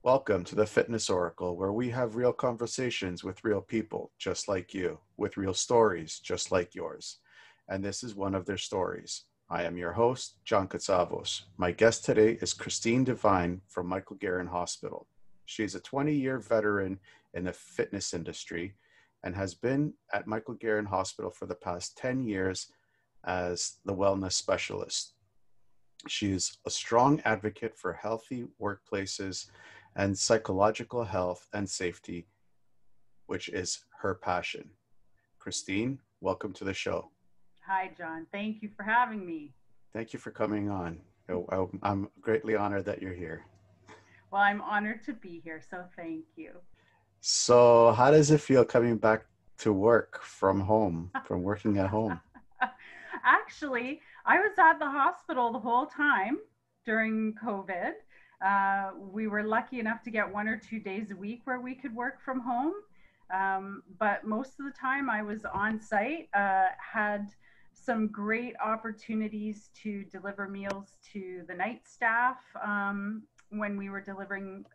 Welcome to the Fitness Oracle, where we have real conversations with real people just like you, with real stories just like yours. And this is one of their stories. I am your host, John Katsavos. My guest today is Christine Devine from Michael Garron Hospital. She is a 20-year veteran in the fitness industry and has been at Michael Garron Hospital for the past 10 years as the wellness specialist. She is a strong advocate for healthy workplaces and psychological health and safety, which is her passion. Christine, welcome to the show. Hi, John. Thank you for having me. Thank you for coming on. I'm greatly honored that you're here. Well, I'm honored to be here, so thank you. So, how does it feel coming back to work from home, from working at home? Actually, I was at the hospital the whole time during COVID. We were lucky enough to get 1 or 2 days a week where we could work from home. But most of the time I was on site, had some great opportunities to deliver meals to the night staff when we were delivering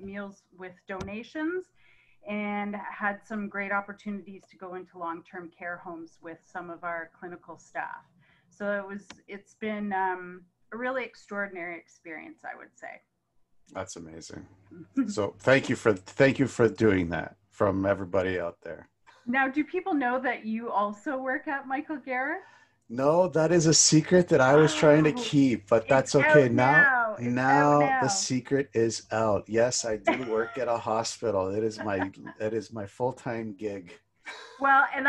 meals with donations, and had some great opportunities to go into long-term care homes with some of our clinical staff. So it's been a really extraordinary experience, I would say. That's amazing. So, thank you for doing that from everybody out there. Now, do people know that you also work at Michael Garrett? No, that is a secret that I was trying to Oh, keep, but it's that's okay. out Now, now. It's out now the now. secret is out. Yes, I do work at a hospital. It is my full-time gig. Well, and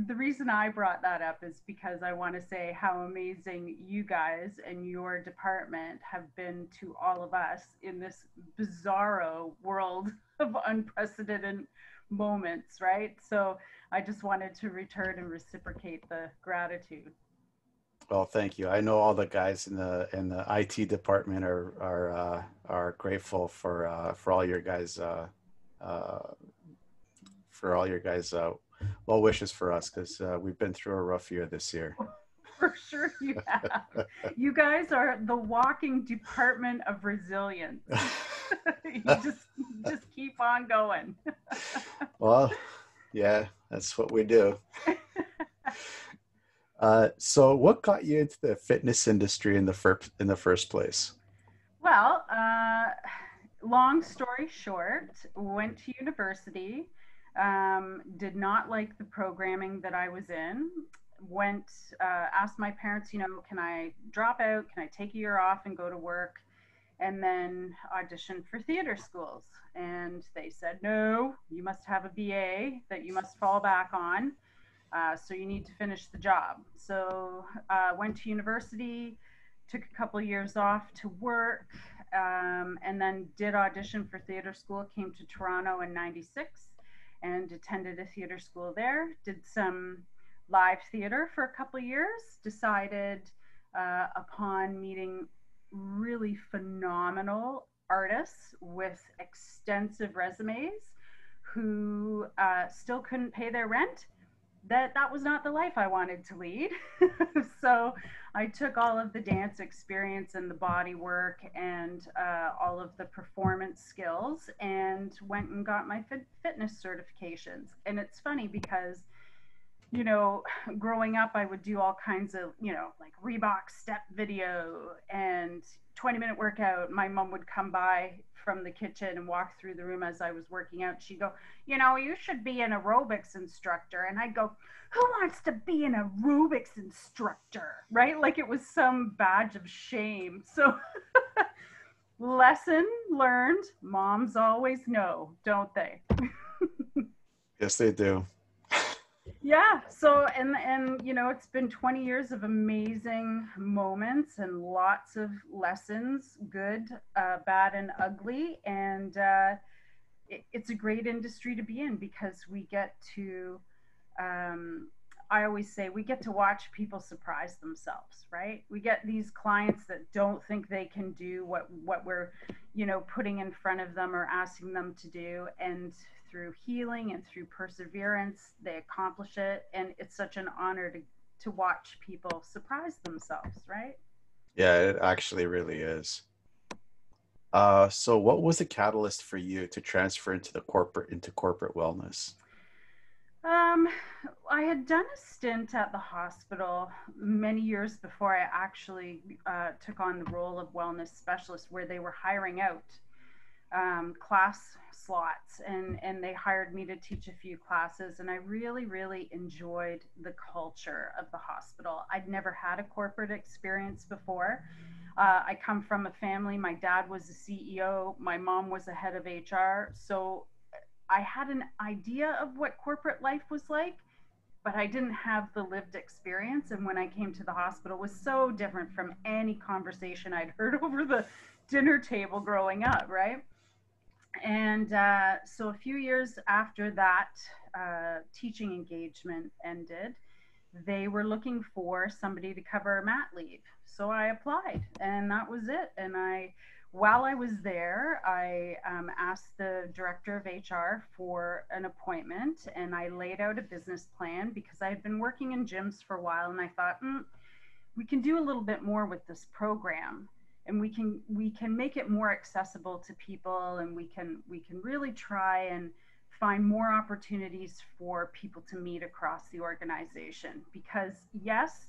the reason I brought that up is because I want to say how amazing you guys and your department have been to all of us in this bizarro world of unprecedented moments, right? So I just wanted to return and reciprocate the gratitude. Well, thank you. I know all the guys in the IT department are grateful for all your guys uh, for all your guys well wishes for us because we've been through a rough year this year. For sure you have. You guys are the walking department of resilience. You just keep on going. Well, yeah, that's what we do. So what got you into the fitness industry in the first place? Well, long story short, went to university, did not like the programming that I was in. Went, asked my parents, can I drop out? Can I take a year off and go to work? And then auditioned for theater schools. And they said, no, you must have a BA that you must fall back on. So you need to finish the job. So went to university, took a couple of years off to work, and then did audition for theater school. Came to Toronto in '96 and attended a theater school there. Did some live theater for a couple of years. Decided upon meeting really phenomenal artists with extensive resumes who still couldn't pay their rent, that was not the life I wanted to lead. So I took all of the dance experience and the body work and all of the performance skills and went and got my fitness certifications. And it's funny because you know, growing up, I would do all kinds of, like Reebok step video and 20-minute workout. My mom would come by from the kitchen and walk through the room as I was working out. She'd go, you should be an aerobics instructor. And I'd go, who wants to be an aerobics instructor? Right? Like it was some badge of shame. So, lesson learned, moms always know, don't they? Yes, they do. Yeah, so it's been 20 years of amazing moments and lots of lessons, good, bad, and ugly. And it's a great industry to be in because we get to I always say we get to watch people surprise themselves, right? We get these clients that don't think they can do what we're, putting in front of them or asking them to do, and through healing and through perseverance, they accomplish it, and it's such an honor to watch people surprise themselves, right? Yeah, it actually really is. So what was the catalyst for you to transfer into corporate wellness? Um, I had done a stint at the hospital many years before I actually took on the role of wellness specialist, where they were hiring out class slots, and they hired me to teach a few classes. And I really, really enjoyed the culture of the hospital. I'd never had a corporate experience before. I come from a family. My dad was a CEO, my mom was a head of HR. So I had an idea of what corporate life was like, but I didn't have the lived experience. And when I came to the hospital, it was so different from any conversation I'd heard over the dinner table growing up, right? And so a few years after that teaching engagement ended, they were looking for somebody to cover mat leave. So I applied, and that was it. And while I was there, I asked the director of HR for an appointment, and I laid out a business plan because I had been working in gyms for a while, and I thought, we can do a little bit more with this program, and we can make it more accessible to people, and we can really try and find more opportunities for people to meet across the organization. Because yes,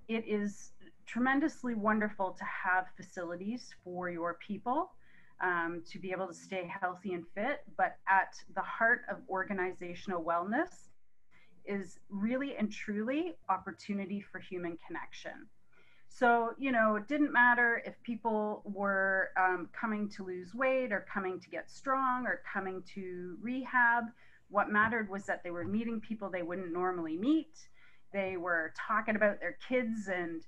it is tremendously wonderful to have facilities for your people, to be able to stay healthy and fit, but at the heart of organizational wellness is really and truly opportunity for human connection. So, it didn't matter if people were coming to lose weight, or coming to get strong, or coming to rehab. What mattered was that they were meeting people they wouldn't normally meet. They were talking about their kids and,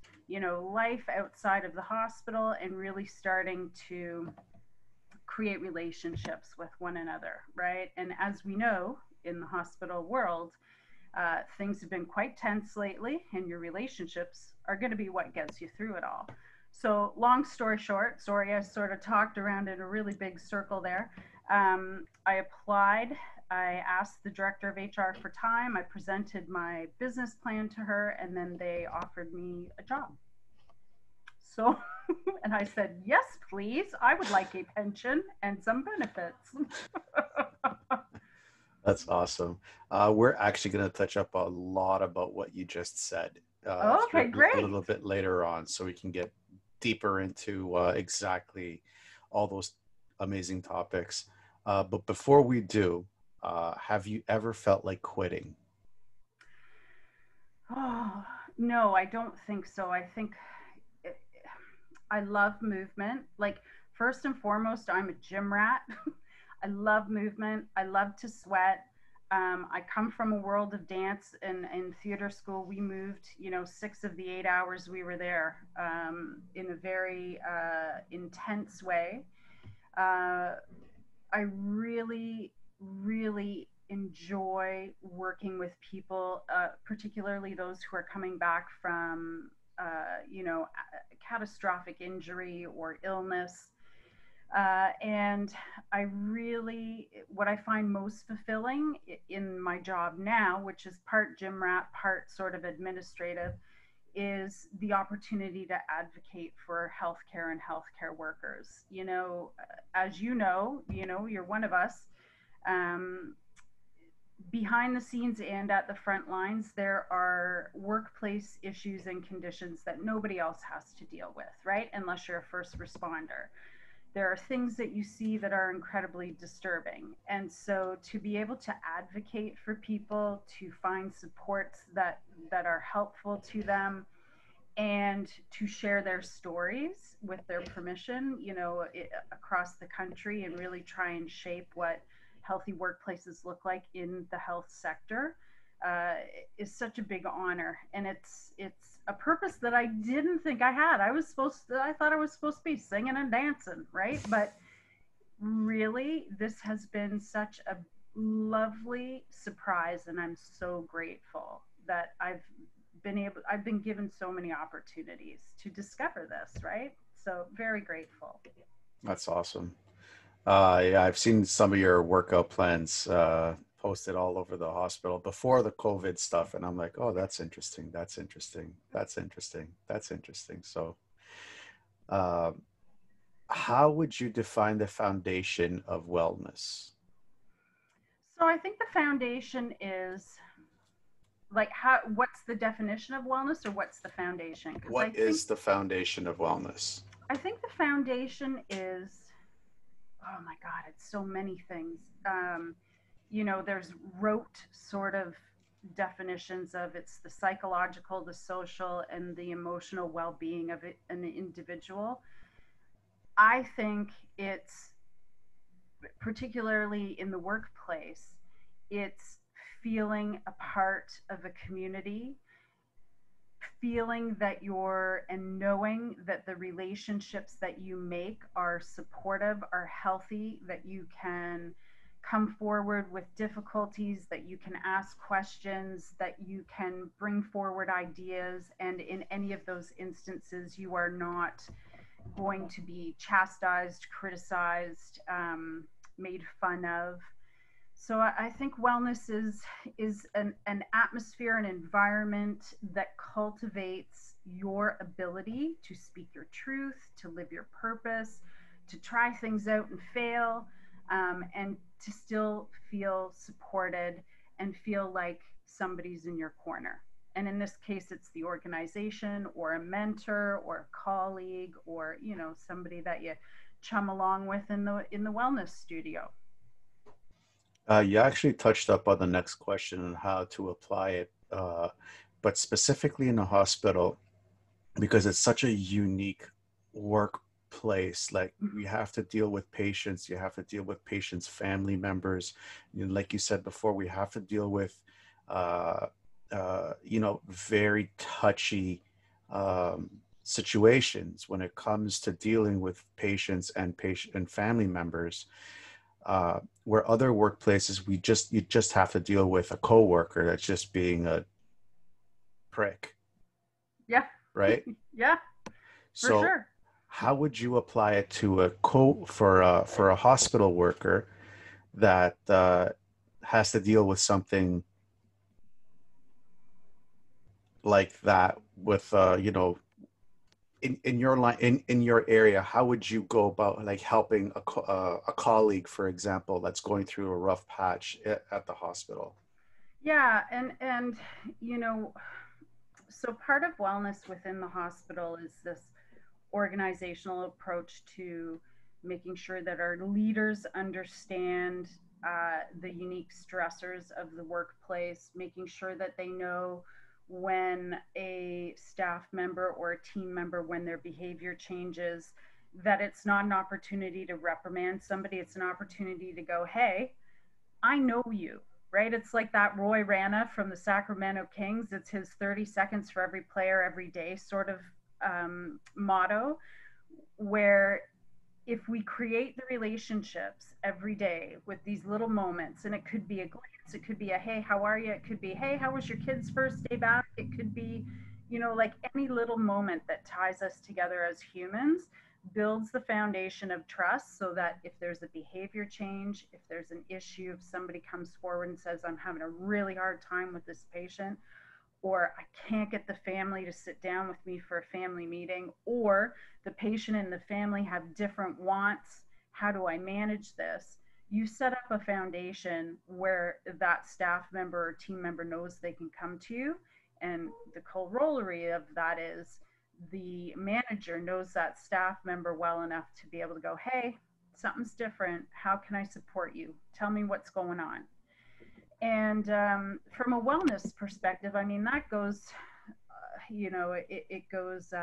life outside of the hospital, and really starting to create relationships with one another, right? And as we know, in the hospital world, things have been quite tense lately, and your relationships are going to be what gets you through it all. So, long story short, sorry, I sort of talked around in a really big circle there. I applied. I asked the director of HR for time. I presented my business plan to her, and then they offered me a job. So, and I said, yes, please. I would like a pension and some benefits. That's awesome. We're actually going to touch up a lot about what you just said Okay, a great. little bit later on, so we can get deeper into exactly all those amazing topics. But before we do, have you ever felt like quitting? Oh, no, I don't think so. I think it, I love movement. Like, first and foremost, I'm a gym rat. I love movement. I love to sweat. I come from a world of dance, and in theater school, we moved, 6 of the 8 hours we were there, in a very intense way. Uh, I really, really enjoy working with people, particularly those who are coming back from, catastrophic injury or illness. And what I find most fulfilling in my job now, which is part gym rat, part sort of administrative, is the opportunity to advocate for healthcare and healthcare workers. As you're one of us. Um, Behind the scenes and at the front lines, there are workplace issues and conditions that nobody else has to deal with, right? Unless you're a first responder. There are things that you see that are incredibly disturbing. And so to be able to advocate for people, to find supports that are helpful to them, and to share their stories with their permission, across the country, and really try and shape what healthy workplaces look like in the health sector, uh, is such a big honor. And it's a purpose that I didn't think I had. I thought I was supposed to be singing and dancing, right? But really, this has been such a lovely surprise, and I'm so grateful that I've been given so many opportunities to discover this, right? So very grateful. That's awesome. Yeah, I've seen some of your workout plans posted all over the hospital before the COVID stuff, and I'm like, oh, that's interesting. That's interesting. That's interesting. That's interesting. So, uh, how would you define the foundation of wellness? So I think the foundation is like how what's the definition of wellness or what's the foundation? Because What is the foundation of wellness? I think the foundation is, oh my God, it's so many things. There's rote sort of definitions of it's the psychological, the social, and the emotional well-being of an individual. I think it's particularly in the workplace, it's feeling a part of a community, feeling that you're and knowing that the relationships that you make are supportive, are healthy, that you can come forward with difficulties, that you can ask questions, that you can bring forward ideas. And in any of those instances, you are not going to be chastised, criticized, made fun of. So I think wellness is an atmosphere, an environment that cultivates your ability to speak your truth, to live your purpose, to try things out and fail, and to still feel supported and feel like somebody's in your corner. And in this case, it's the organization or a mentor or a colleague or somebody that you chum along with in the wellness studio. You actually touched up on the next question on how to apply it, but specifically in the hospital, because it's such a unique workplace. Like you have to deal with patients, you have to deal with patients' family members. Like you said before, we have to deal with, uh, very touchy situations when it comes to dealing with patients and patient and family members. Where other workplaces, you just have to deal with a coworker that's just being a prick, Yeah. right? Yeah, for So sure. how would you apply it to for a hospital worker that has to deal with something like that with in your line in your area? How would you go about like helping a colleague, for example, that's going through a rough patch at the hospital? Yeah, and you know, so part of wellness within the hospital is this organizational approach to making sure that our leaders understand the unique stressors of the workplace, making sure that they know when a staff member or a team member, when their behavior changes, that it's not an opportunity to reprimand somebody, it's an opportunity to go, hey, I know you, right? It's like that Roy Rana from the Sacramento Kings. It's his 30 seconds for every player every day sort of motto, where if we create the relationships every day with these little moments, and it could be a glance, it could be a hey, how are you? It could be hey, how was your kid's first day back? It could be, like any little moment that ties us together as humans builds the foundation of trust so that if there's a behavior change, if there's an issue, if somebody comes forward and says, I'm having a really hard time with this patient, or I can't get the family to sit down with me for a family meeting, or the patient and the family have different wants. How do I manage this? You set up a foundation where that staff member or team member knows they can come to you. And the corollary of that is the manager knows that staff member well enough to be able to go, hey, something's different. How can I support you? Tell me what's going on. And from a wellness perspective, I mean, that goes, it goes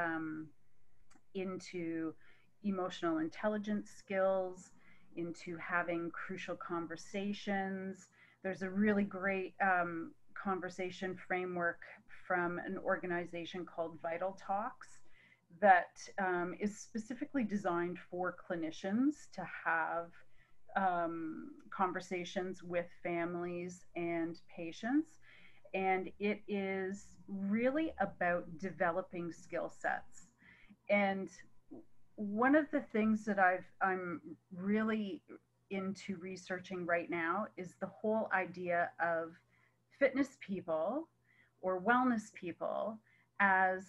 into emotional intelligence skills, into having crucial conversations. There's a really great conversation framework from an organization called Vital Talks that is specifically designed for clinicians to have conversations with families and patients. And it is really about developing skill sets. And one of the things that I'm really into researching right now is the whole idea of fitness people or wellness people as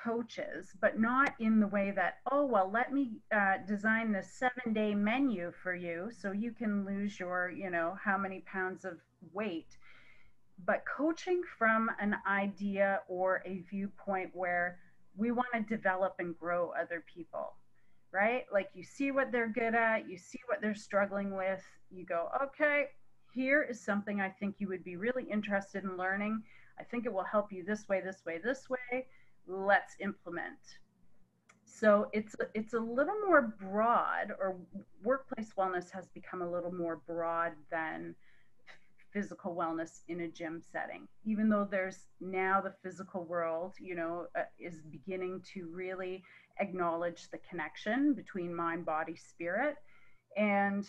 coaches, but not in the way that, oh, well, let me design this 7-day menu for you so you can lose your, how many pounds of weight. But coaching from an idea or a viewpoint where we want to develop and grow other people, right? Like you see what they're good at, you see what they're struggling with, you go, okay, here is something I think you would be really interested in learning. I think it will help you this way, this way, this way. Let's implement. So it's a little more broad, or workplace wellness has become a little more broad than physical wellness in a gym setting, even though there's now the physical world, is beginning to really acknowledge the connection between mind, body, spirit, and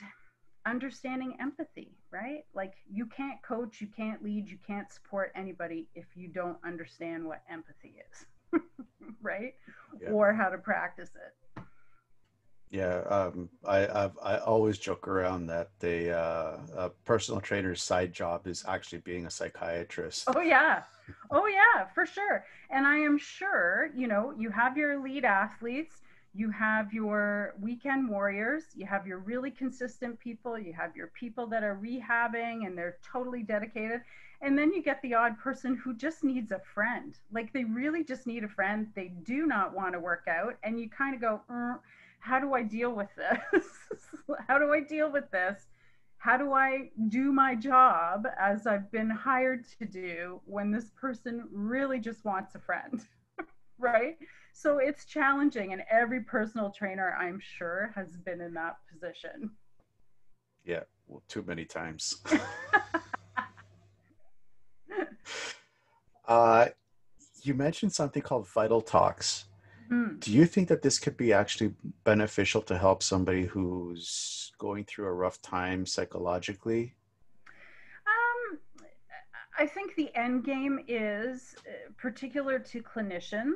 understanding empathy, right? Like you can't coach, you can't lead, you can't support anybody if you don't understand what empathy is, right? Yeah. Or how to practice it. Yeah, I always joke around that a personal trainer's side job is actually being a psychiatrist. Oh yeah. Oh yeah, for sure. And I am sure, you have your elite athletes, you have your weekend warriors, you have your really consistent people, you have your people that are rehabbing and they're totally dedicated. And then you get the odd person who just needs a friend. Like they really just need a friend. They do not want to work out. And you kind of go, how do I deal with this? How do I deal with this? How do I do my job as I've been hired to do when this person really just wants a friend, right? So it's challenging, and every personal trainer, I'm sure, has been in that position. Yeah, well, too many times. uh, you mentioned something called Vital Talks. Hmm. Do you think that this could be actually beneficial to help somebody who's going through a rough time psychologically? Um, I think the end game is particular to clinicians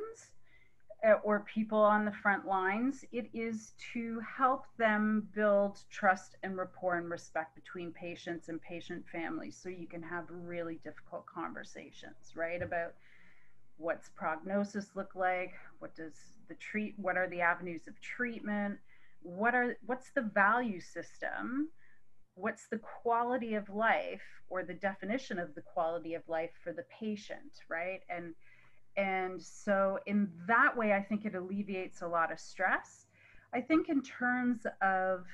or people on the front lines. It is to help them build trust and rapport and respect between patients and patient families so you can have really difficult conversations, right? About what's prognosis look like, what are the avenues of treatment, what's the value system, what's the quality of life or the definition of the quality of life for the patient, right? And so in that way I think it alleviates a lot of stress. I think in terms of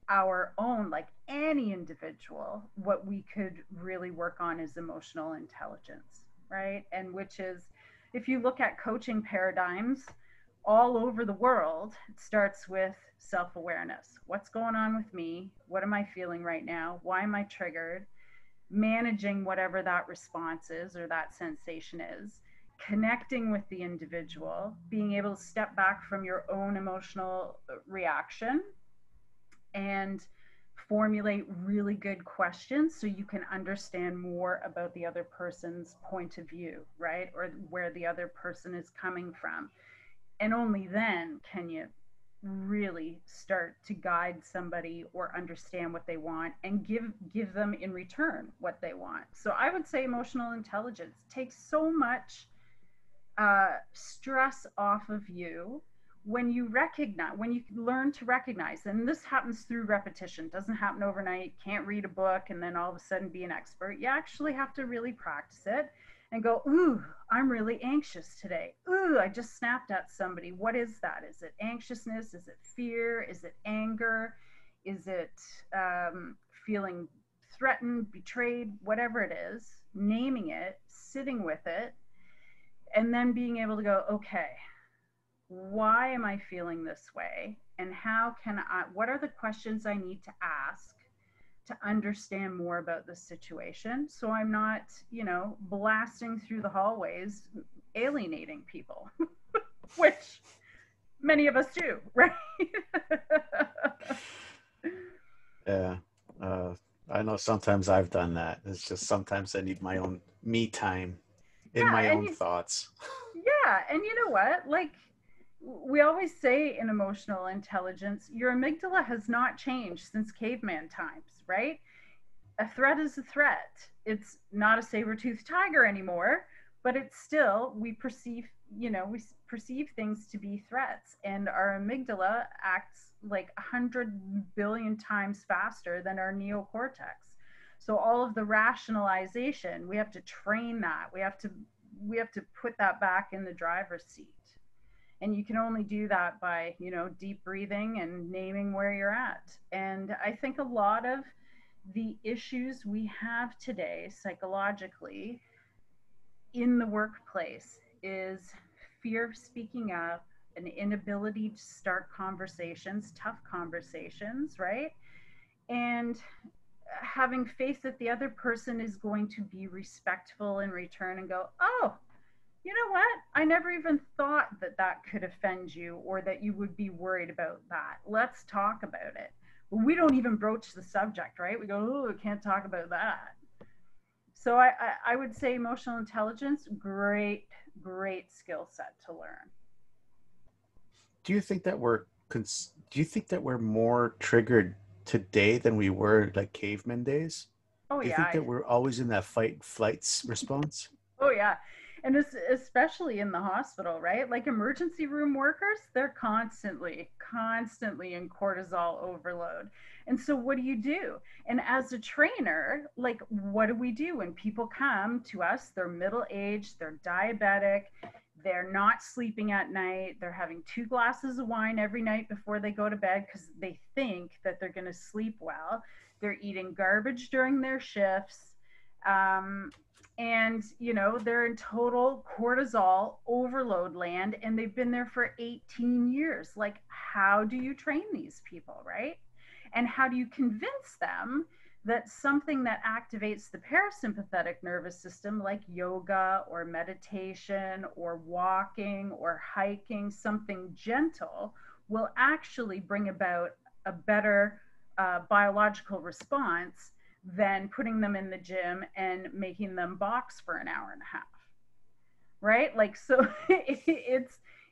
our own, like any individual, what we could really work on is emotional intelligence, right? And which is, if you look at coaching paradigms all over the world, it starts with self awareness. What's going on with me? What am I feeling right now? Why am I triggered? Managing whatever that response is or that sensation is, connecting with the individual, being able to step back from your own emotional reaction and formulate really good questions so you can understand more about the other person's point of view, right? Or where the other person is coming from. And only then can you really start to guide somebody or understand what they want and give them in return what they want. So I would say emotional intelligence takes so much stress off of you when you learn to recognize, and this happens through repetition, doesn't happen overnight. You can't read a book and then all of a sudden be an expert. You actually have to really practice it and go, ooh, I'm really anxious today. Ooh, I just snapped at somebody. What is that? Is it anxiousness? Is it fear? Is it anger? Is it feeling threatened, betrayed, whatever it is? Naming it, sitting with it, and then being able to go, okay, why am I feeling this way? And what are the questions I need to ask to understand more about the situation so I'm not, blasting through the hallways, alienating people, which many of us do, right? Yeah. Uh, I know sometimes I've done that. It's just sometimes I need my own me time in my Yeah, own thoughts. and you know what? Like we always say in emotional intelligence, your amygdala has not changed since caveman times, right? A threat is a threat. It's not a saber-toothed tiger anymore, but it's still, we perceive, we perceive things to be threats, and our amygdala acts like 100 billion times faster than our neocortex. So all of the rationalization, we have to train that. We have to put that back in the driver's seat. And you can only do that by, deep breathing and naming where you're at. And I think a lot of the issues we have today psychologically in the workplace is fear of speaking up, an inability to start conversations, tough conversations, right? And having faith that the other person is going to be respectful in return and go, oh, you know what? I never even thought that that could offend you or that you would be worried about that. Let's talk about it. Well, we don't even broach the subject, right? We go, oh, we can't talk about that. So I would say emotional intelligence, great, great skill set to learn. Do you think that we're more triggered today than we were like caveman days? Oh Do you yeah, think that we're always in that fight flights response? oh yeah. And it's especially in the hospital, right? Like emergency room workers, they're constantly in cortisol overload. And so what do you do? And as a trainer, like what do we do when people come to us? They're middle aged, they're diabetic, they're not sleeping at night, they're having 2 glasses of wine every night before they go to bed because they think that they're going to sleep well. They're eating garbage during their shifts. Um, and they're in total cortisol overload land, and they've been there for 18 years. Like, how do you train these people, right? And how do you convince them that something that activates the parasympathetic nervous system, like yoga or meditation or walking or hiking, something gentle, will actually bring about a better biological response than putting them in the gym and making them box for an hour and a half, right? Like, so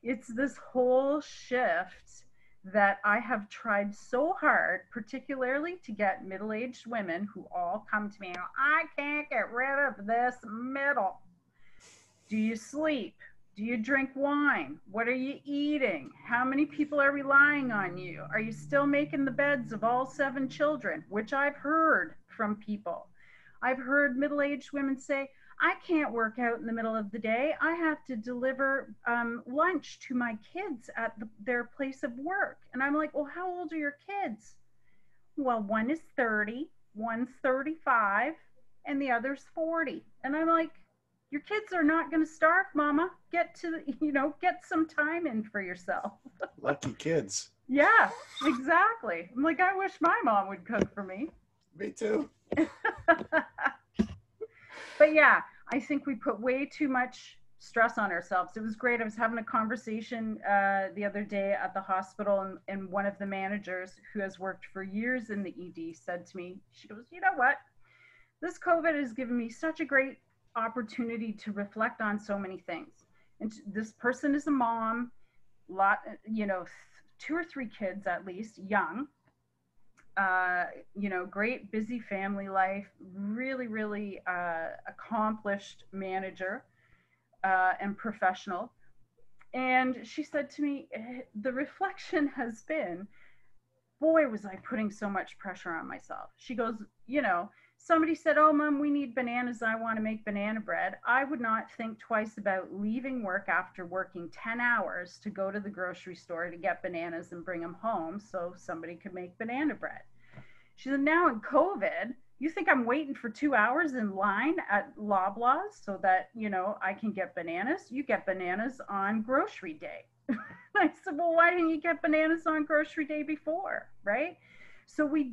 it's this whole shift that I have tried so hard, particularly to get middle-aged women who all come to me and go, I can't get rid of this middle. Do you sleep? Do you drink wine? What are you eating? How many people are relying on you? Are you still making the beds of all 7 children? Which I've heard from people. I've heard middle aged women say, I can't work out in the middle of the day. I have to deliver lunch to my kids at their place of work. And I'm like, well, how old are your kids? Well, one is 30, one's 35, and the other's 40. And I'm like, your kids are not going to starve, mama. Get some time in for yourself. Lucky kids. Yeah, exactly. I'm like, I wish my mom would cook for me. Me too. But yeah, I think we put way too much stress on ourselves. It was great. I was having a conversation the other day at the hospital, and one of the managers who has worked for years in the ED said to me, she goes, you know what? This COVID has given me such a great opportunity to reflect on so many things. And this person is a mom, 2 or 3 kids at least, young, great busy family life, really accomplished manager and professional. And she said to me, the reflection has been, boy, was I putting so much pressure on myself. She goes, somebody said, oh, Mom, we need bananas. I want to make banana bread. I would not think twice about leaving work after working 10 hours to go to the grocery store to get bananas and bring them home so somebody could make banana bread. She said, now in COVID, you think I'm waiting for 2 hours in line at Loblaws so that, I can get bananas? You get bananas on grocery day. I said, well, why didn't you get bananas on grocery day before, right? So we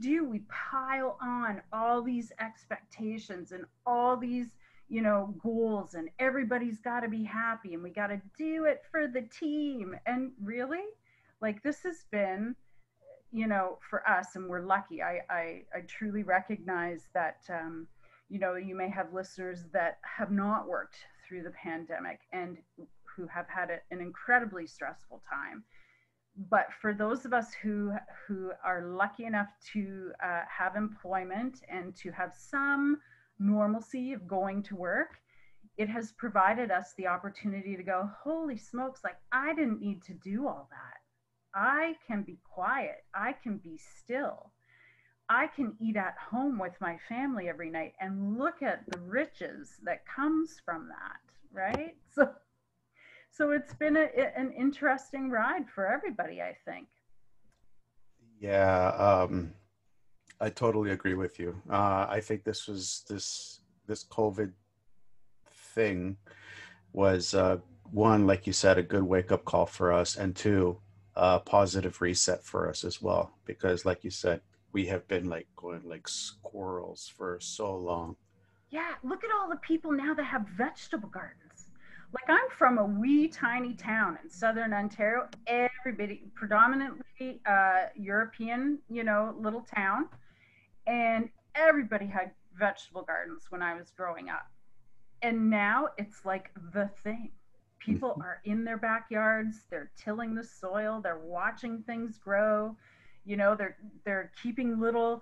pile on all these expectations and all these, goals, and everybody's got to be happy, and we got to do it for the team. And really, like, this has been, for us, and we're lucky. I truly recognize that, you may have listeners that have not worked through the pandemic and who have had an incredibly stressful time. But for those of us who are lucky enough to have employment and to have some normalcy of going to work, it has provided us the opportunity to go, holy smokes, like I didn't need to do all that. I can be quiet. I can be still. I can eat at home with my family every night and look at the riches that comes from that, right? So it's been an interesting ride for everybody, I think. Yeah, I totally agree with you. I think this COVID thing was one, like you said, a good wake up call for us, and two, a positive reset for us as well. Because, like you said, we have been like going like squirrels for so long. Yeah, look at all the people now that have vegetable gardens. Like I'm from a wee tiny town in southern Ontario. Everybody, predominantly European, little town, and everybody had vegetable gardens when I was growing up. And now it's like the thing. People Mhm. are in their backyards, they're tilling the soil, they're watching things grow. They're keeping little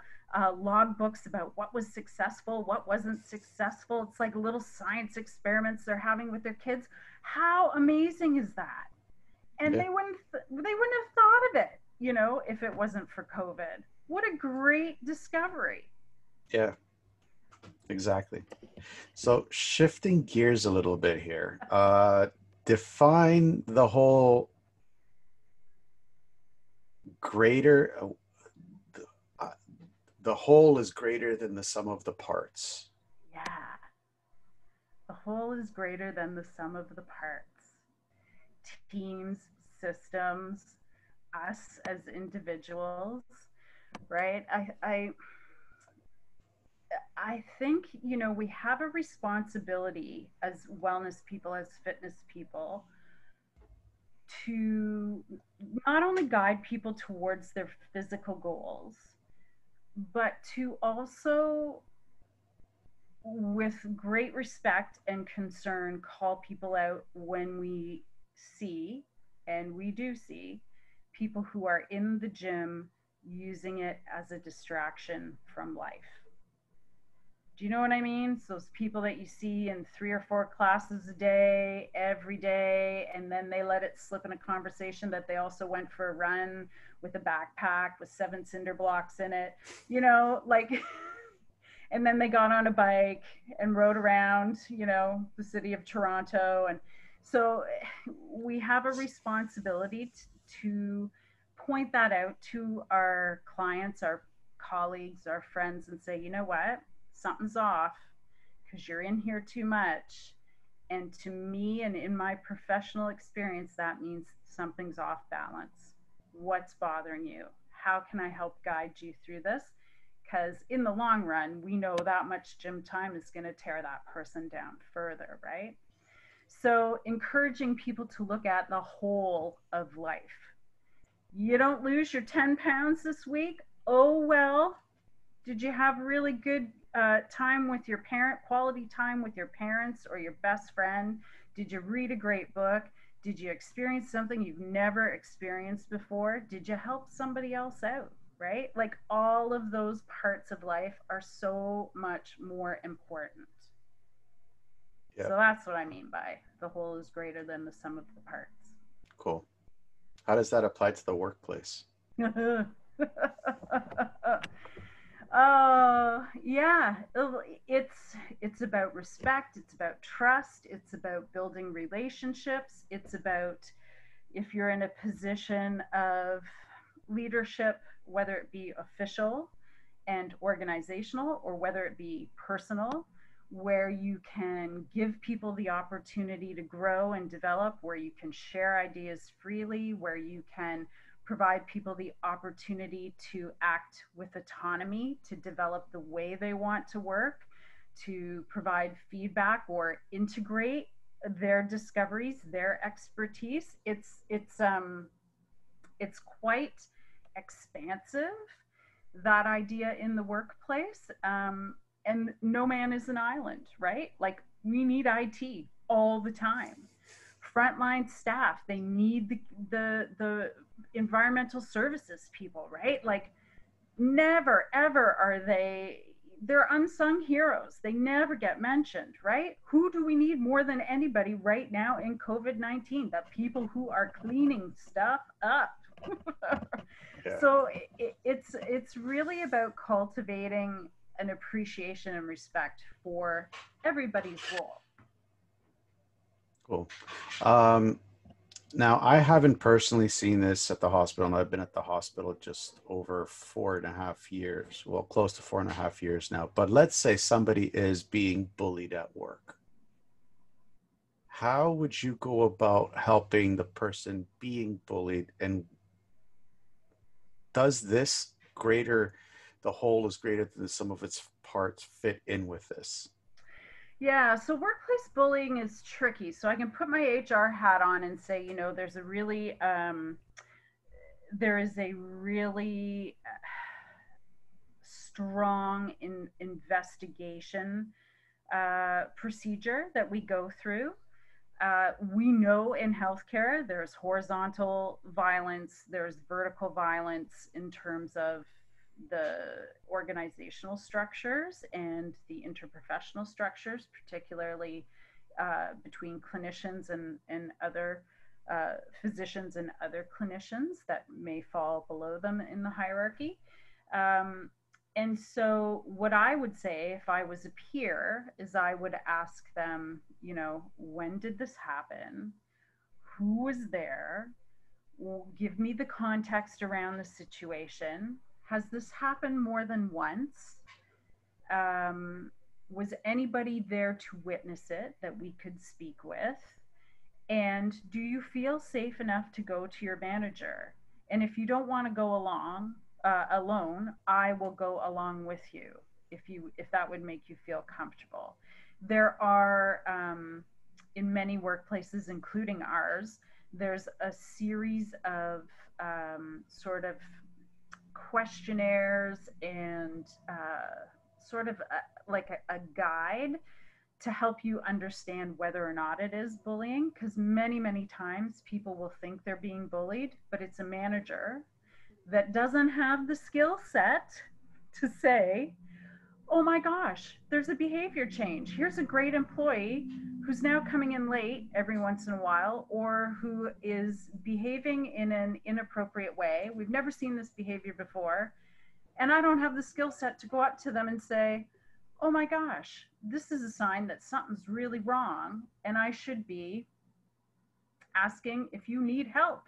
log books about what was successful, what wasn't successful. It's like little science experiments they're having with their kids. How amazing is that? And Yeah, they wouldn't have thought of it, if it wasn't for COVID. What a great discovery. yeah, exactly. So shifting gears a little bit here, define the whole greater. Uh, the whole is greater than the sum of the parts. Yeah. The whole is greater than the sum of the parts. Teams, systems, us as individuals, right? I think, we have a responsibility as wellness people, as fitness people, to not only guide people towards their physical goals, but to also, with great respect and concern, call people out when we see, and we do see, people who are in the gym using it as a distraction from life. Do you know what I mean? So those people that you see in 3 or 4 classes a day, every day, and then they let it slip in a conversation that they also went for a run with a backpack with 7 cinder blocks in it, like and then they got on a bike and rode around, the city of Toronto. And so we have a responsibility to point that out to our clients, our colleagues, our friends, and say, you know what, something's off because you're in here too much. And to me, and in my professional experience, that means something's off balance. What's bothering you? How can I help guide you through this? Because in the long run, we know that much gym time is going to tear that person down further, right? So, encouraging people to look at the whole of life. You don't lose your 10 pounds this week? Oh, well, did you have really good time with your parent, quality time with your parents or your best friend? Did you read a great book? Did you experience something you've never experienced before? Did you help somebody else out? Right? Like all of those parts of life are so much more important. Yeah, So that's what I mean by the whole is greater than the sum of the parts. cool. How does that apply to the workplace? Oh, yeah. It's about respect, it's about trust, it's about building relationships, it's about if you're in a position of leadership, whether it be official and organizational or whether it be personal, where you can give people the opportunity to grow and develop, where you can share ideas freely, where you can provide people the opportunity to act with autonomy, to develop the way they want to work, to provide feedback or integrate their discoveries, their expertise. It's quite expansive, that idea in the workplace. And no man is an island, right? Like we need IT all the time. Frontline staff, they need the environmental services people, right? Like never ever are they they're unsung heroes. They never get mentioned, right? Who do we need more than anybody right now in COVID-19? The people who are cleaning stuff up. Yeah. So it's really about cultivating an appreciation and respect for everybody's role. Cool. Um, Now, I haven't personally seen this at the hospital, and I've been at the hospital just over 4.5 years, well, close to 4.5 years now. But let's say somebody is being bullied at work. How would you go about helping the person being bullied? And does this greater, the whole is greater than the sum of its parts fit in with this? Yeah, so workplace bullying is tricky. So I can put my HR hat on and say, there is a really strong investigation procedure that we go through. We know in healthcare there's horizontal violence, there's vertical violence in terms of the organizational structures and the interprofessional structures, particularly between clinicians and other physicians and other clinicians that may fall below them in the hierarchy. Um, and so, what I would say if I was a peer is I would ask them, when did this happen? Who was there? Give me the context around the situation. Has this happened more than once? Um, was anybody there to witness it that we could speak with? And do you feel safe enough to go to your manager? And if you don't want to go alone, I will go along with you if that would make you feel comfortable. There are in many workplaces, including ours, there's a series of sort of questionnaires and sort of like a guide to help you understand whether or not it is bullying, because many times people will think they're being bullied, but it's a manager that doesn't have the skill set to say, oh my gosh, there's a behavior change. Here's a great employee who's now coming in late every once in a while, or who is behaving in an inappropriate way. We've never seen this behavior before. And I don't have the skill set to go up to them and say, oh my gosh, this is a sign that something's really wrong. And I should be asking if you need help.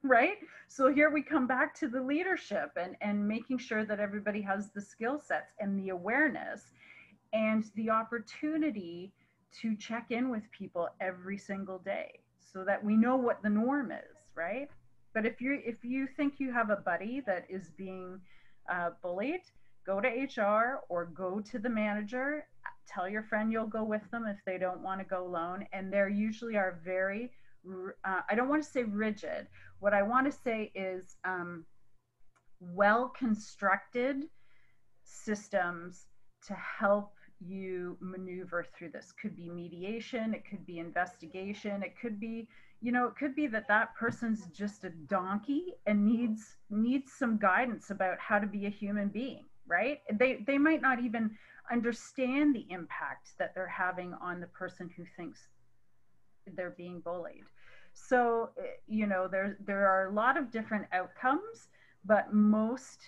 Right? So here we come back to the leadership and making sure that everybody has the skill sets and the awareness and the opportunity to check in with people every single day so that we know what the norm is, right? But if you think you have a buddy that is being bullied, go to HR or go to the manager. Tell your friend you'll go with them if they don't want to go alone, and they usually are very I don't want to say rigid. What I want to say is well constructed systems to help you maneuver through this. Could be mediation, it could be investigation, it could be, it could be that person's just a donkey and needs some guidance about how to be a human being, right? They might not even understand the impact that they're having on the person who thinks they're being bullied. So, there are a lot of different outcomes, but most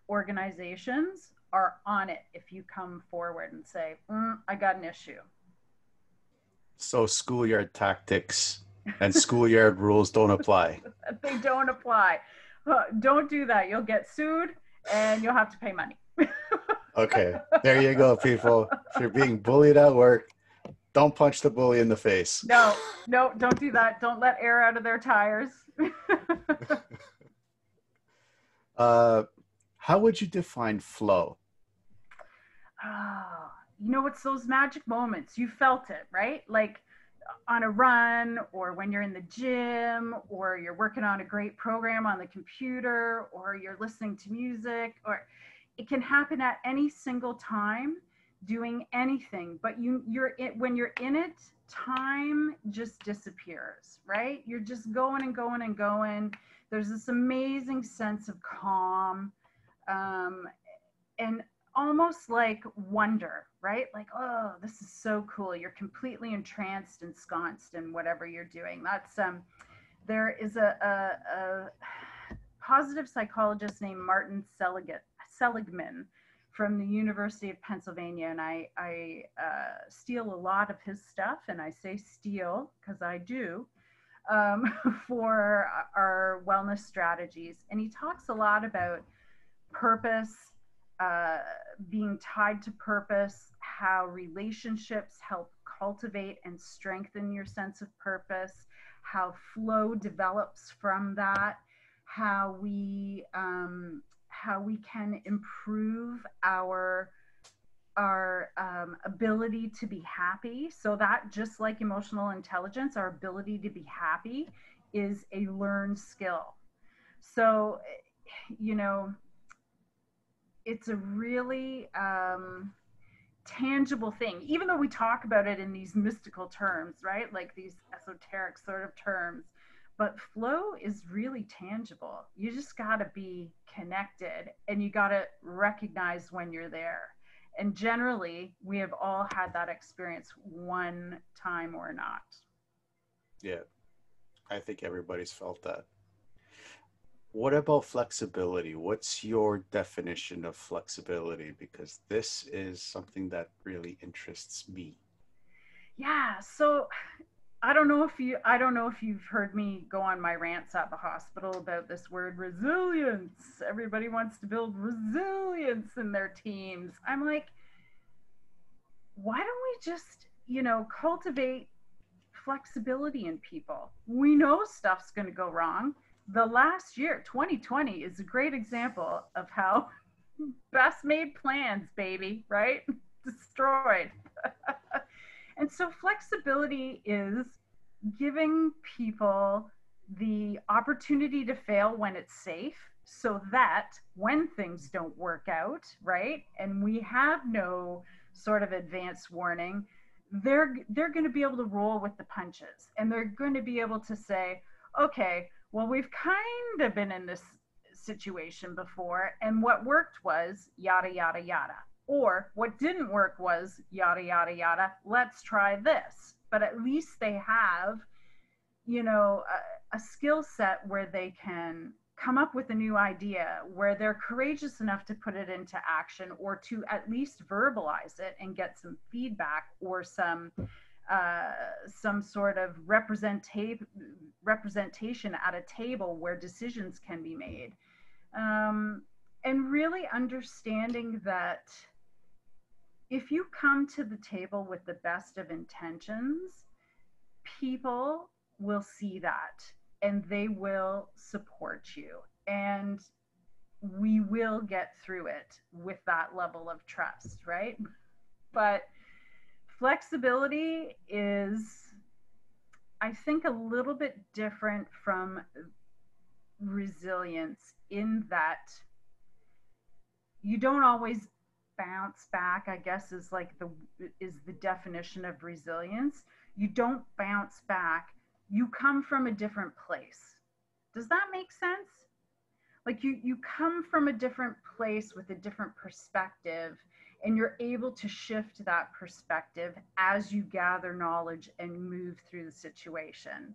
organizations are on it if you come forward and say, I got an issue. So schoolyard tactics and schoolyard rules don't apply. They don't apply. Don't do that. You'll get sued and you'll have to pay money. Okay, there you go, people. If you're being bullied at work, don't punch the bully in the face. No, don't do that. Don't let air out of their tires. How would you define flow? It's those magic moments. You felt it, right? Like on a run, or when you're in the gym, or you're working on a great program on the computer, or you're listening to music, or it can happen at any single time doing anything. But when you're in it, time just disappears, right? You're just going and going and going. There's this amazing sense of calm. And almost like wonder, right? Like, oh, this is so cool. You're completely entranced, ensconced in whatever you're doing. That's there is a positive psychologist named Martin Seligman from the University of Pennsylvania, and I steal a lot of his stuff, and I say steal because I do, for our wellness strategies. And he talks a lot about purpose, uh, being tied to purpose, how relationships help cultivate and strengthen your sense of purpose, how flow develops from that, how we can improve our ability to be happy. So that, just like emotional intelligence, our ability to be happy is a learned skill. So, you know, it's a really tangible thing, even though we talk about it in these mystical terms, right? Like these esoteric sort of terms. But flow is really tangible. You just got to be connected and you got to recognize when you're there. And generally, we have all had that experience one time or not. Yeah, I think everybody's felt that. What about flexibility? What's your definition of flexibility? Because this is something that really interests me. Yeah, so I don't know if you've heard me go on my rants at the hospital about this word resilience. Everybody wants to build resilience in their teams. I'm like, why don't we just, cultivate flexibility in people? We know stuff's going to go wrong. The last year, 2020, is a great example of how best made plans, baby, right? Destroyed. And so flexibility is giving people the opportunity to fail when it's safe, so that when things don't work out, right, and we have no sort of advance warning, they're going to be able to roll with the punches, and they're going to be able to say, okay, well, we've kind of been in this situation before, and what worked was yada yada yada, or what didn't work was yada yada yada, let's try this. But at least they have, a skill set where they can come up with a new idea, where they're courageous enough to put it into action, or to at least verbalize it and get some feedback, or some sort of representation at a table where decisions can be made. And really understanding that if you come to the table with the best of intentions, people will see that and they will support you. And we will get through it with that level of trust, right? But flexibility is, I think, a little bit different from resilience in that you don't always bounce back, I guess, is the definition of resilience. You don't bounce back, you come from a different place. Does that make sense? Like, you come from a different place with a different perspective, and you're able to shift that perspective as you gather knowledge and move through the situation.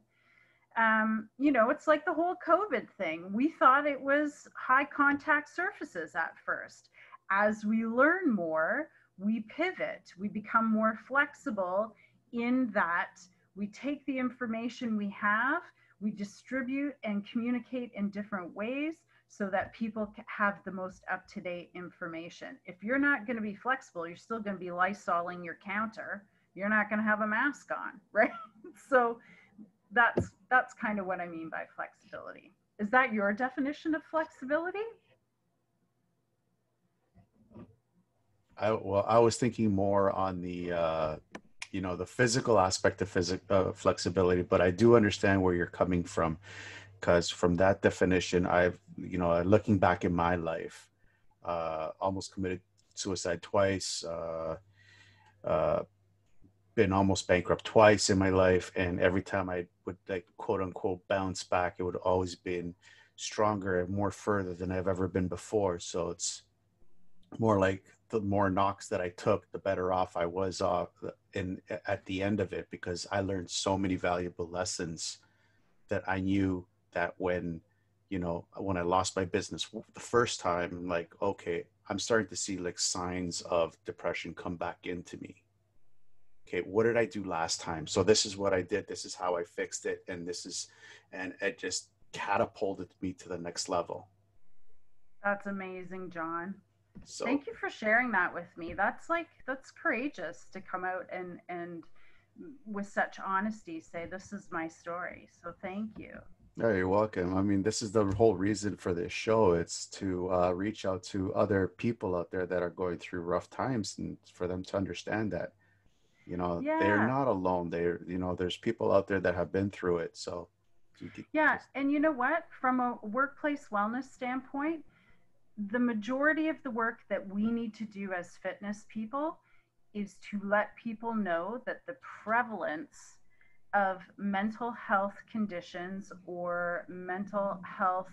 It's like the whole COVID thing. We thought it was high contact surfaces at first. As we learn more, we pivot, we become more flexible in that we take the information we have, we distribute and communicate in different ways so that people have the most up-to-date information. If you're not going to be flexible, you're still going to be Lysoling your counter. You're not going to have a mask on, right? So that's kind of what I mean by flexibility. Is that your definition of flexibility? I was thinking more on the physical aspect of flexibility, but I do understand where you're coming from, because from that definition, looking back in my life, almost committed suicide twice, uh, been almost bankrupt twice in my life, and every time I would, like, quote unquote, bounce back, it would always been stronger and more further than I've ever been before. So it's more like the more knocks that I took, the better off I was off in at the end of it, because I learned so many valuable lessons that I knew that when I lost my business the first time, I'm like, okay, I'm starting to see like signs of depression come back into me. Okay, what did I do last time? So this is what I did. This is how I fixed it. And it just catapulted me to the next level. That's amazing, John. So Thank you for sharing that with me. That's courageous to come out and with such honesty say this is my story. So thank you. yeah, you're welcome. I mean, this is the whole reason for this show. It's to reach out to other people out there that are going through rough times, and for them to understand that, they're Yeah. not alone. There's people out there that have been through it. So you could Yeah, just, and you know what? From a workplace wellness standpoint, the majority of the work that we need to do as fitness people is to let people know that the prevalence of mental health conditions or mental health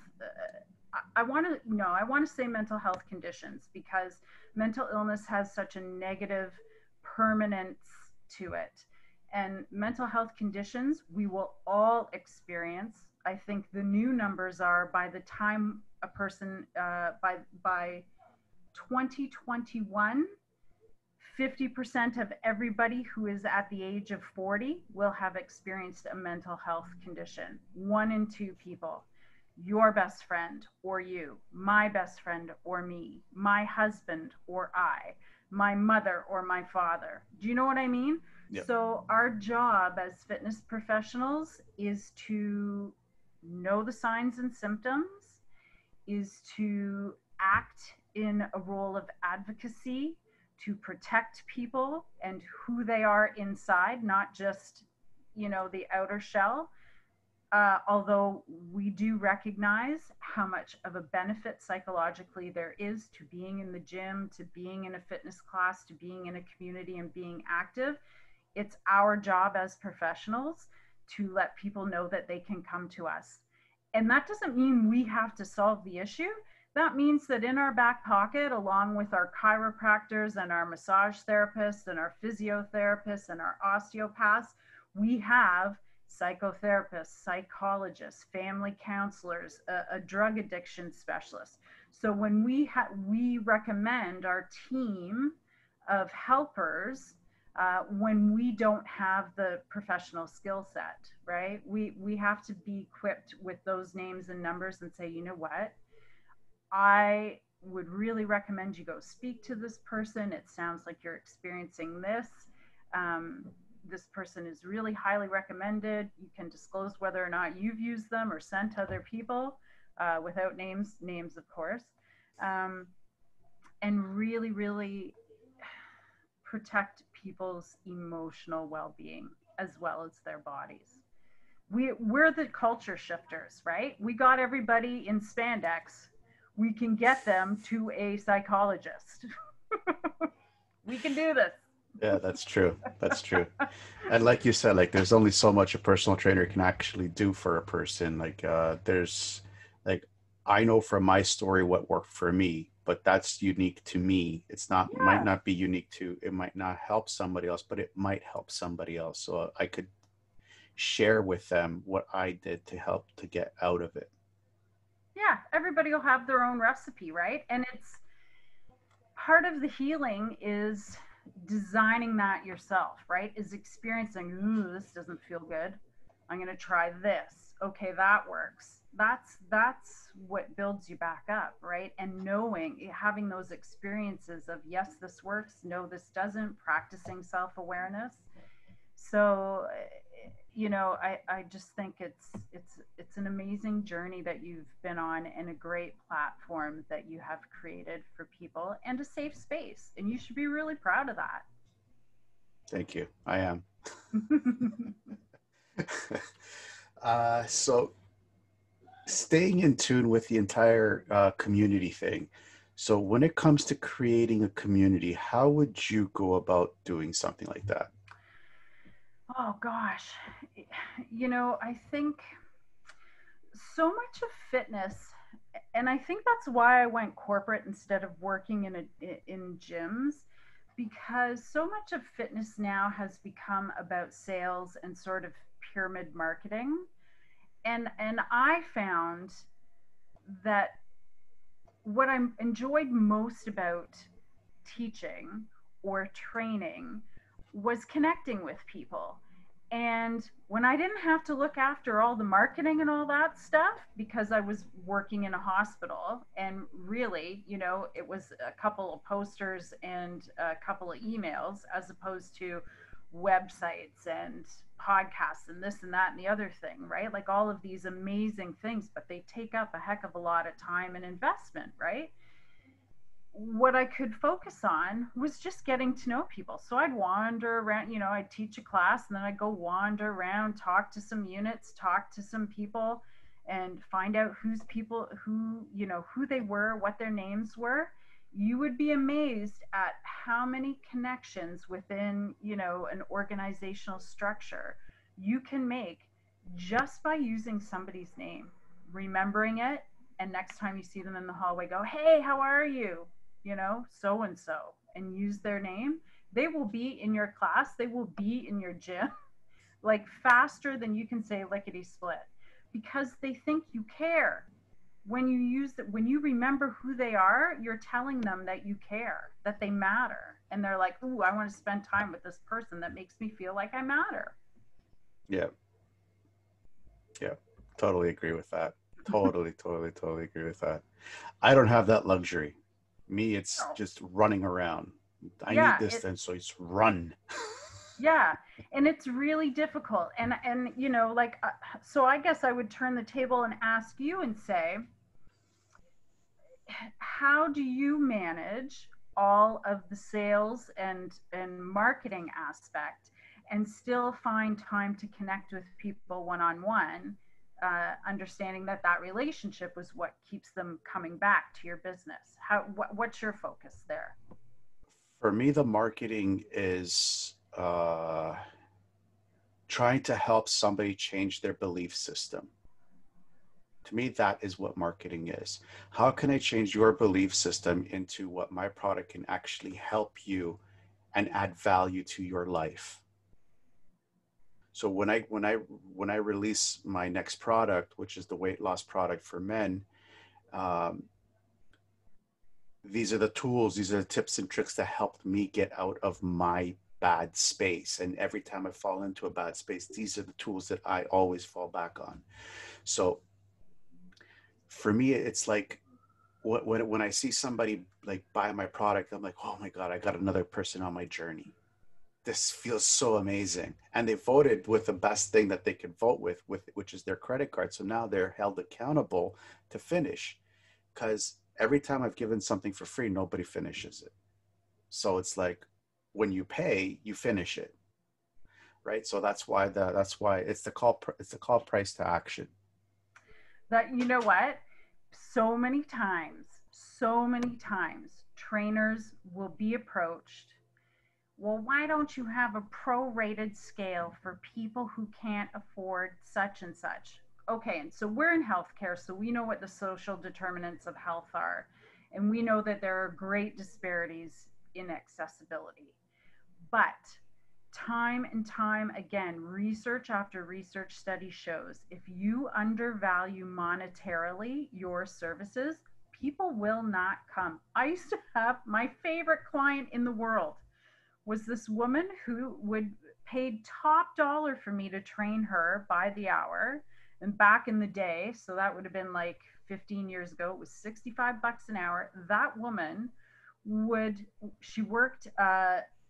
I want to no I want to say mental health conditions because mental illness has such a negative permanence to it, and mental health conditions we will all experience. I think the new numbers are by the time a person by 2021, 50% of everybody who is at the age of 40 will have experienced a mental health condition. One in two people. Your best friend or you, my best friend or me, my husband or I, my mother or my father. Do you know what I mean? yeah. So, our job as fitness professionals is to know the signs and symptoms, is to act in a role of advocacy to protect people and who they are inside, not just, the outer shell. Although we do recognize how much of a benefit psychologically there is to being in the gym, to being in a fitness class, to being in a community and being active, it's our job as professionals to let people know that they can come to us. And that doesn't mean we have to solve the issue. That means that in our back pocket, along with our chiropractors and our massage therapists and our physiotherapists and our osteopaths, we have psychotherapists, psychologists, family counselors, a drug addiction specialist. So when we recommend our team of helpers when we don't have the professional skill set, right? We have to be equipped with those names and numbers and say, you know what, I would really recommend you go speak to this person. It sounds like you're experiencing this. Um, this person is really highly recommended. You can disclose whether or not you've used them or sent other people without names of course, um, and really, really protect people's emotional well-being as well as their bodies. We're the culture shifters, right? We got everybody in spandex. We can get them to a psychologist. We can do this. Yeah, that's true. That's true. And like you said, like there's only so much a personal trainer can actually do for a person. There's like I know from my story what worked for me, but that's unique to me. It's not might Yeah, not be unique to it might not help somebody else, but it might help somebody else. So I could share with them what I did to help to get out of it. yeah. Everybody will have their own recipe, right? And it's part of the healing is designing that yourself, right? Is experiencing, ooh, this doesn't feel good. I'm going to try this. Okay, that works. That's what builds you back up, right? And knowing, having those experiences of yes, this works, no, this doesn't, practicing self-awareness. So I just think it's an amazing journey that you've been on and a great platform that you have created for people and a safe space, and you should be really proud of that. Thank you. I am. So staying in tune with the entire community thing. So when it comes to creating a community, how would you go about doing something like that? Oh gosh, I think so much of fitness And I think that's why I went corporate instead of working in gyms, because so much of fitness now has become about sales and sort of pyramid marketing. And I found that what I enjoyed most about teaching or training was connecting with people. And when I didn't have to look after all the marketing and all that stuff because I was working in a hospital, and really, it was a couple of posters and a couple of emails as opposed to websites and podcasts and this and that and the other thing, right? Like all of these amazing things, but they take up a heck of a lot of time and investment, right? What I could focus on was just getting to know people. So I'd wander around, I'd teach a class and then I'd go wander around, talk to some units, talk to some people, and find out who they were, what their names were. You would be amazed at how many connections within, an organizational structure you can make just by using somebody's name, remembering it, and next time you see them in the hallway, go, hey, how are you? So and so, and use their name. They will be in your class, they will be in your gym, like faster than you can say lickety split, because they think you care. When you remember who they are, you're telling them that you care, that they matter. And they're like, ooh, I want to spend time with this person that makes me feel like I matter. Yeah, yeah, totally agree with that. Totally, totally, totally agree with that. I don't have that luxury. Me, it's No. just running around. I need Yeah, this then, so it's run. yeah, and it's really difficult. And like, so I guess I would turn the table and ask you and say, how do you manage all of the sales and marketing aspect and still find time to connect with people one on one, understanding that that relationship was what keeps them coming back to your business? What's your focus there? For me, the marketing is trying to help somebody change their belief system. To me, that is what marketing is. How can I change your belief system into what my product can actually help you and add value to your life? So when I release my next product, which is the weight loss product for men, um, these are the tools, these are the tips and tricks that helped me get out of my bad space. And every time I fall into a bad space, these are the tools that I always fall back on. So for me, it's like when I see somebody like buy my product, I'm like, oh my God, I got another person on my journey. This feels so amazing. And they voted with the best thing that they could vote with which is their credit card. So now they're held accountable to finish. Because every time I've given something for free, nobody finishes it. So it's like when you pay, you finish it, right? So that's why it's the call price to action. That, you know what, so many times trainers will be approached, well, why don't you have a prorated scale for people who can't afford such and such? Okay, and so we're in healthcare, so we know what the social determinants of health are. And we know that there are great disparities in accessibility. But time and time again, research after research study shows if you undervalue monetarily your services, people will not come. I used to have my favorite client in the world was this woman who would paid top dollar for me to train her by the hour. And back in the day, so that would have been like 15 years ago, it was 65 bucks an hour. That woman would, she worked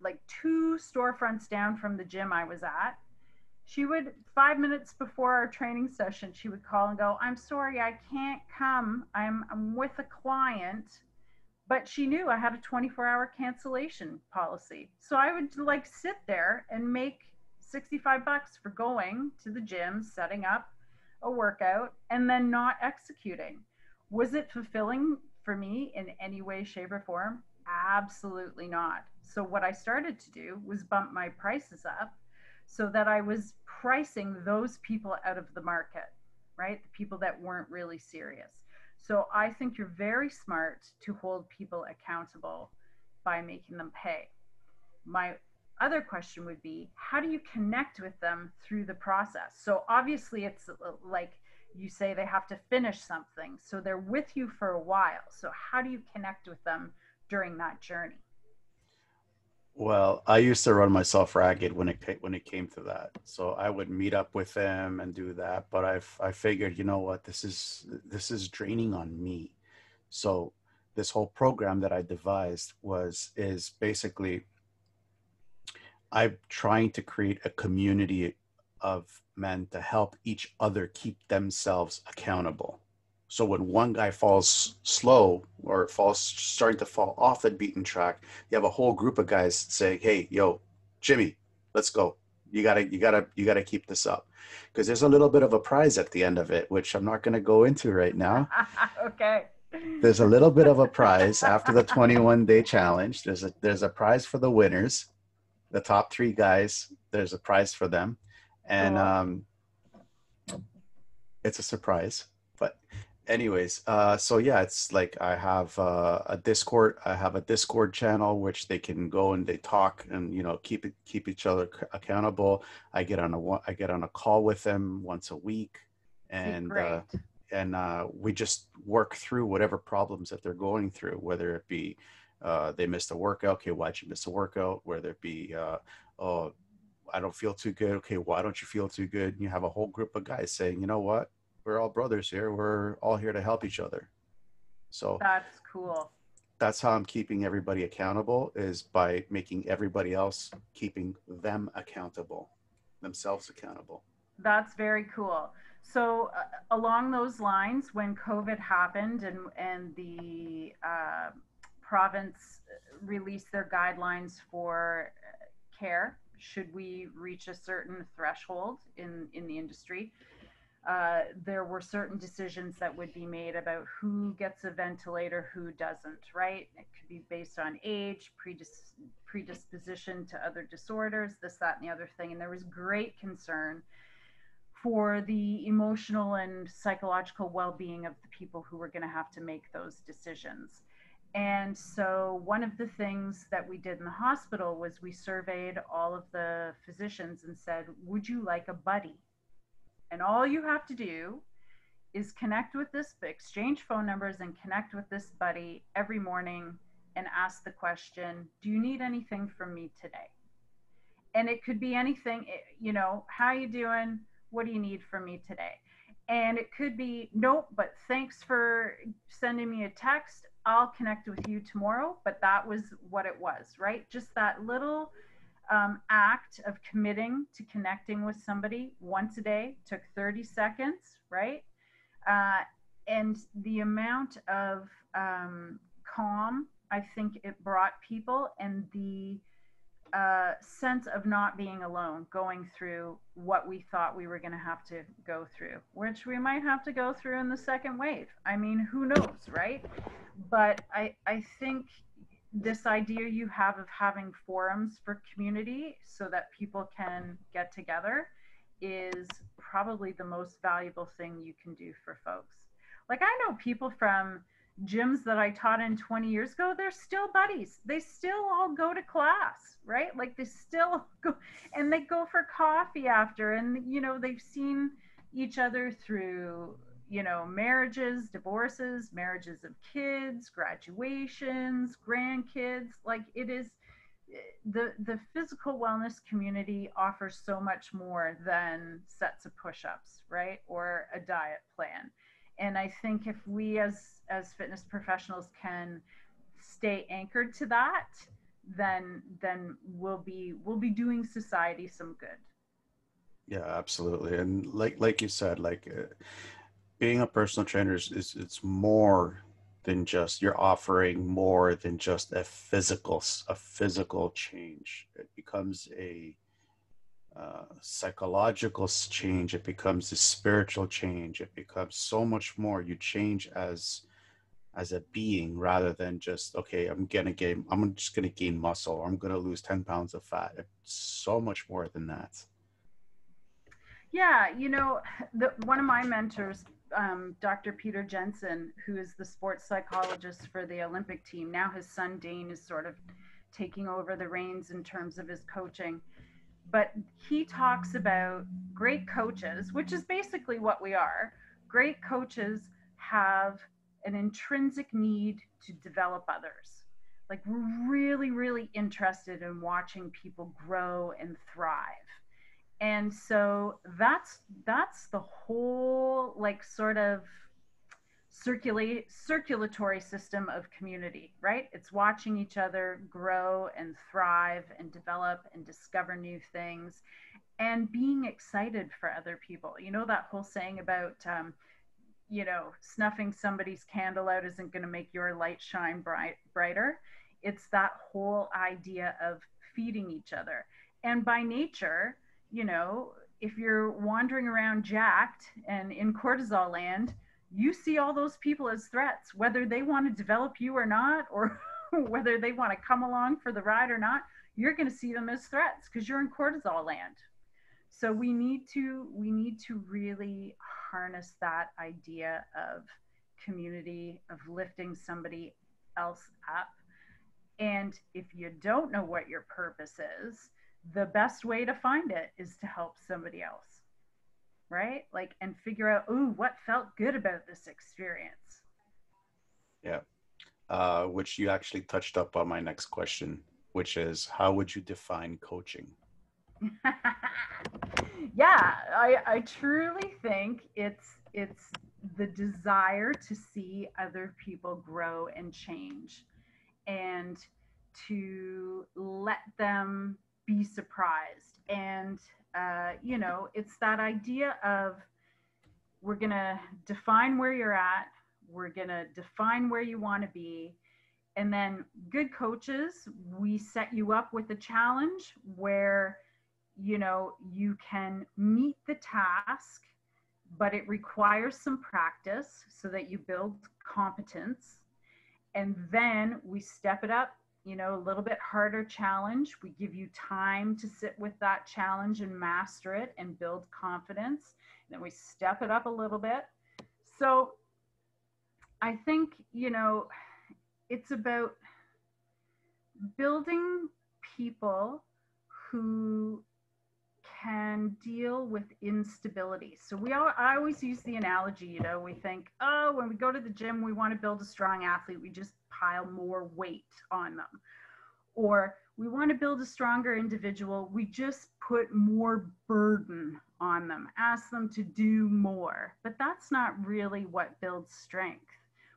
like two storefronts down from the gym I was at. She would, 5 minutes before our training session, she would call and go, I'm sorry, I can't come. I'm with a client. But she knew I had a 24-hour cancellation policy. So I would like sit there and make 65 bucks for going to the gym, setting up a workout, and then not executing. Was it fulfilling for me in any way, shape, or form? Absolutely not. So what I started to do was bump my prices up so that I was pricing those people out of the market, right? The people that weren't really serious. So I think you're very smart to hold people accountable by making them pay. My other question would be, how do you connect with them through the process? So obviously it's like you say, they have to finish something, so they're with you for a while. So how do you connect with them during that journey? Well, I used to run myself ragged when it came to that. So I would meet up with them and do that, but I figured, you know what, this is draining on me. So this whole program that I devised was is basically I'm trying to create a community of men to help each other keep themselves accountable. So when one guy falls slow or falls starting to fall off the beaten track, you have a whole group of guys saying, "Hey, yo, Jimmy, let's go. You gotta keep this up." Because there's a little bit of a prize at the end of it, which I'm not going to go into right now. Okay. There's a little bit of a prize after the 21-day challenge. There's a prize for the winners, the top three guys. There's a prize for them, and Cool. it's a surprise. But anyways, so yeah, it's like I have a Discord. I have a Discord channel which they can go and they talk and keep each other accountable. I get on a call with them once a week, See, and great. we just work through whatever problems that they're going through, whether it be they missed a workout. Okay, why'd you miss a workout? Whether it be oh, I don't feel too good. Okay, why don't you feel too good? And you have a whole group of guys saying, you know what? We're all brothers here. We're all here to help each other. So That's cool. that's how I'm keeping everybody accountable is by making everybody else keeping them accountable, themselves accountable. That's very cool. So, along those lines, when COVID happened and the province released their guidelines for care, should we reach a certain threshold in the industry, there were certain decisions that would be made about who gets a ventilator, who doesn't, right? It could be based on age, predisposition to other disorders, this, that, and the other thing. And there was great concern for the emotional and psychological well-being of the people who were going to have to make those decisions. And so one of the things that we did in the hospital was we surveyed all of the physicians and said, would you like a buddy? And all you have to do is connect with this, exchange phone numbers and connect with this buddy every morning and ask the question, do you need anything from me today? And it could be anything, how you doing? What do you need from me today? And it could be, nope, but thanks for sending me a text. I'll connect with you tomorrow. But that was what it was, right? Just that little act of committing to connecting with somebody once a day took 30 seconds, right? Uh, and the amount of calm I think it brought people, and the sense of not being alone going through what we thought we were going to have to go through, which we might have to go through in the second wave. I mean, who knows, right? But I think this idea you have of having forums for community so that people can get together is probably the most valuable thing you can do for folks. Like, I know people from gyms that I taught in 20 years ago, they're still buddies. They still all go to class, right? Like, they still go and they go for coffee after, and they've seen each other through marriages, divorces, marriages of kids, graduations, grandkids. Like, it is the physical wellness community offers so much more than sets of push-ups, right? Or a diet plan. And I think if we as fitness professionals can stay anchored to that, then we'll be doing society some good. Yeah, absolutely. And like you said, being a personal trainer is it's more than just you're offering more than just a physical change. It becomes a psychological change. It becomes a spiritual change. It becomes so much more. You change as a being rather than just okay. I'm just gonna gain muscle, or I'm gonna lose 10 pounds of fat. It's so much more than that. Yeah, one of my mentors Dr. Peter Jensen, who is the sports psychologist for the Olympic team. Now his son Dane is sort of taking over the reins in terms of his coaching. But he talks about great coaches, which is basically what we are. Great coaches have an intrinsic need to develop others. Like we're really, really interested in watching people grow and thrive. And so that's the whole like sort of circulatory system of community, right? It's watching each other grow and thrive and develop and discover new things and being excited for other people. You know that whole saying about snuffing somebody's candle out isn't going to make your light shine brighter. It's that whole idea of feeding each other. And by nature, you know, if you're wandering around jacked and in cortisol land, you see all those people as threats, whether they want to develop you or not, or whether they want to come along for the ride or not. You're going to see them as threats because you're in cortisol land. So we need to really harness that idea of community, of lifting somebody else up. And if you don't know what your purpose is, the best way to find it is to help somebody else, right? Like, and figure out, ooh, what felt good about this experience. Yeah. Which you actually touched up on my next question, which is how would you define coaching? Yeah, I truly think it's the desire to see other people grow and change and to let them be surprised. And it's that idea of we're going to define where you're at, we're going to define where you want to be. And then good coaches, we set you up with a challenge where you can meet the task, but it requires some practice so that you build competence. And then we step it up, a little bit harder challenge. We give you time to sit with that challenge and master it and build confidence. And then we step it up a little bit. So I think, it's about building people who can deal with instability. So I always use the analogy, we think, oh, when we go to the gym, we want to build a strong athlete, we just pile more weight on them. Or we want to build a stronger individual, we just put more burden on them, ask them to do more. But that's not really what builds strength.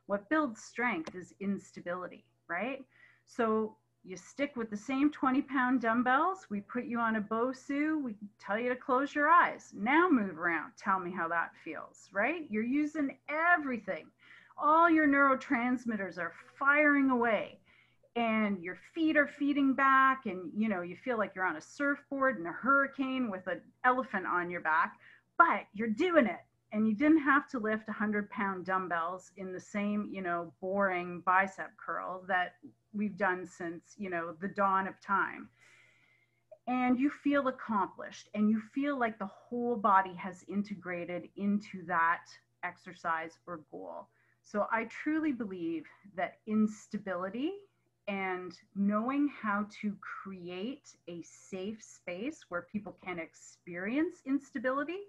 What builds strength is instability, right? So you stick with the same 20-pound dumbbells, we put you on a BOSU, we tell you to close your eyes. Now move around, tell me how that feels, right? You're using everything. All your neurotransmitters are firing away and your feet are feeding back and you feel like you're on a surfboard in a hurricane with an elephant on your back, but you're doing it. And you didn't have to lift 100-pound dumbbells in the same, boring bicep curl that we've done since, the dawn of time. And you feel accomplished and you feel like the whole body has integrated into that exercise or goal. So I truly believe that instability and knowing how to create a safe space where people can experience instability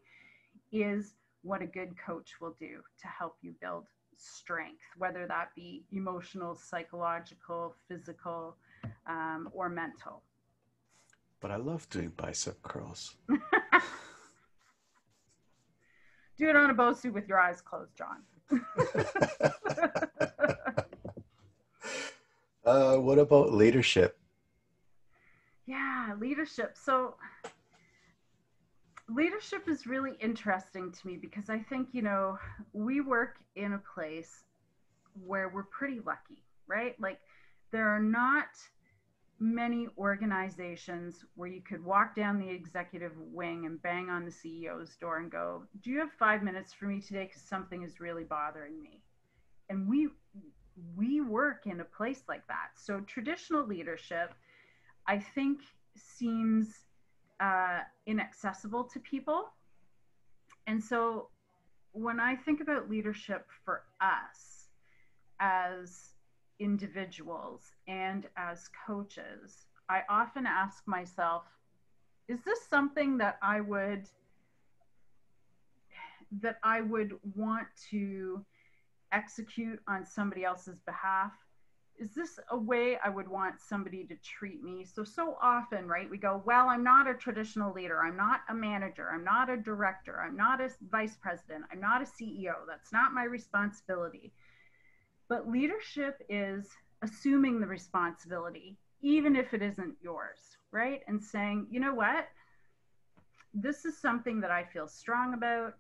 is what a good coach will do to help you build strength, whether that be emotional, psychological, physical, or mental. But I love doing bicep curls. Do it on a BOSU with your eyes closed, John. What about leadership? Yeah, leadership. So leadership is really interesting to me because I think, we work in a place where we're pretty lucky, right? Like there are not many organizations where you could walk down the executive wing and bang on the CEO's door and go, do you have 5 minutes for me today? Because something is really bothering me. And we work in a place like that. So traditional leadership, I think, seems inaccessible to people. And so when I think about leadership for us as individuals and as coaches, I often ask myself, is this something that I would want to execute on somebody else's behalf? Is this a way I would want somebody to treat me? So often, right, we go, well, I'm not a traditional leader. I'm not a manager. I'm not a director. I'm not a vice president. I'm not a CEO. That's not my responsibility. But leadership is assuming the responsibility, even if it isn't yours, right? And saying, you know what? This is something that I feel strong about.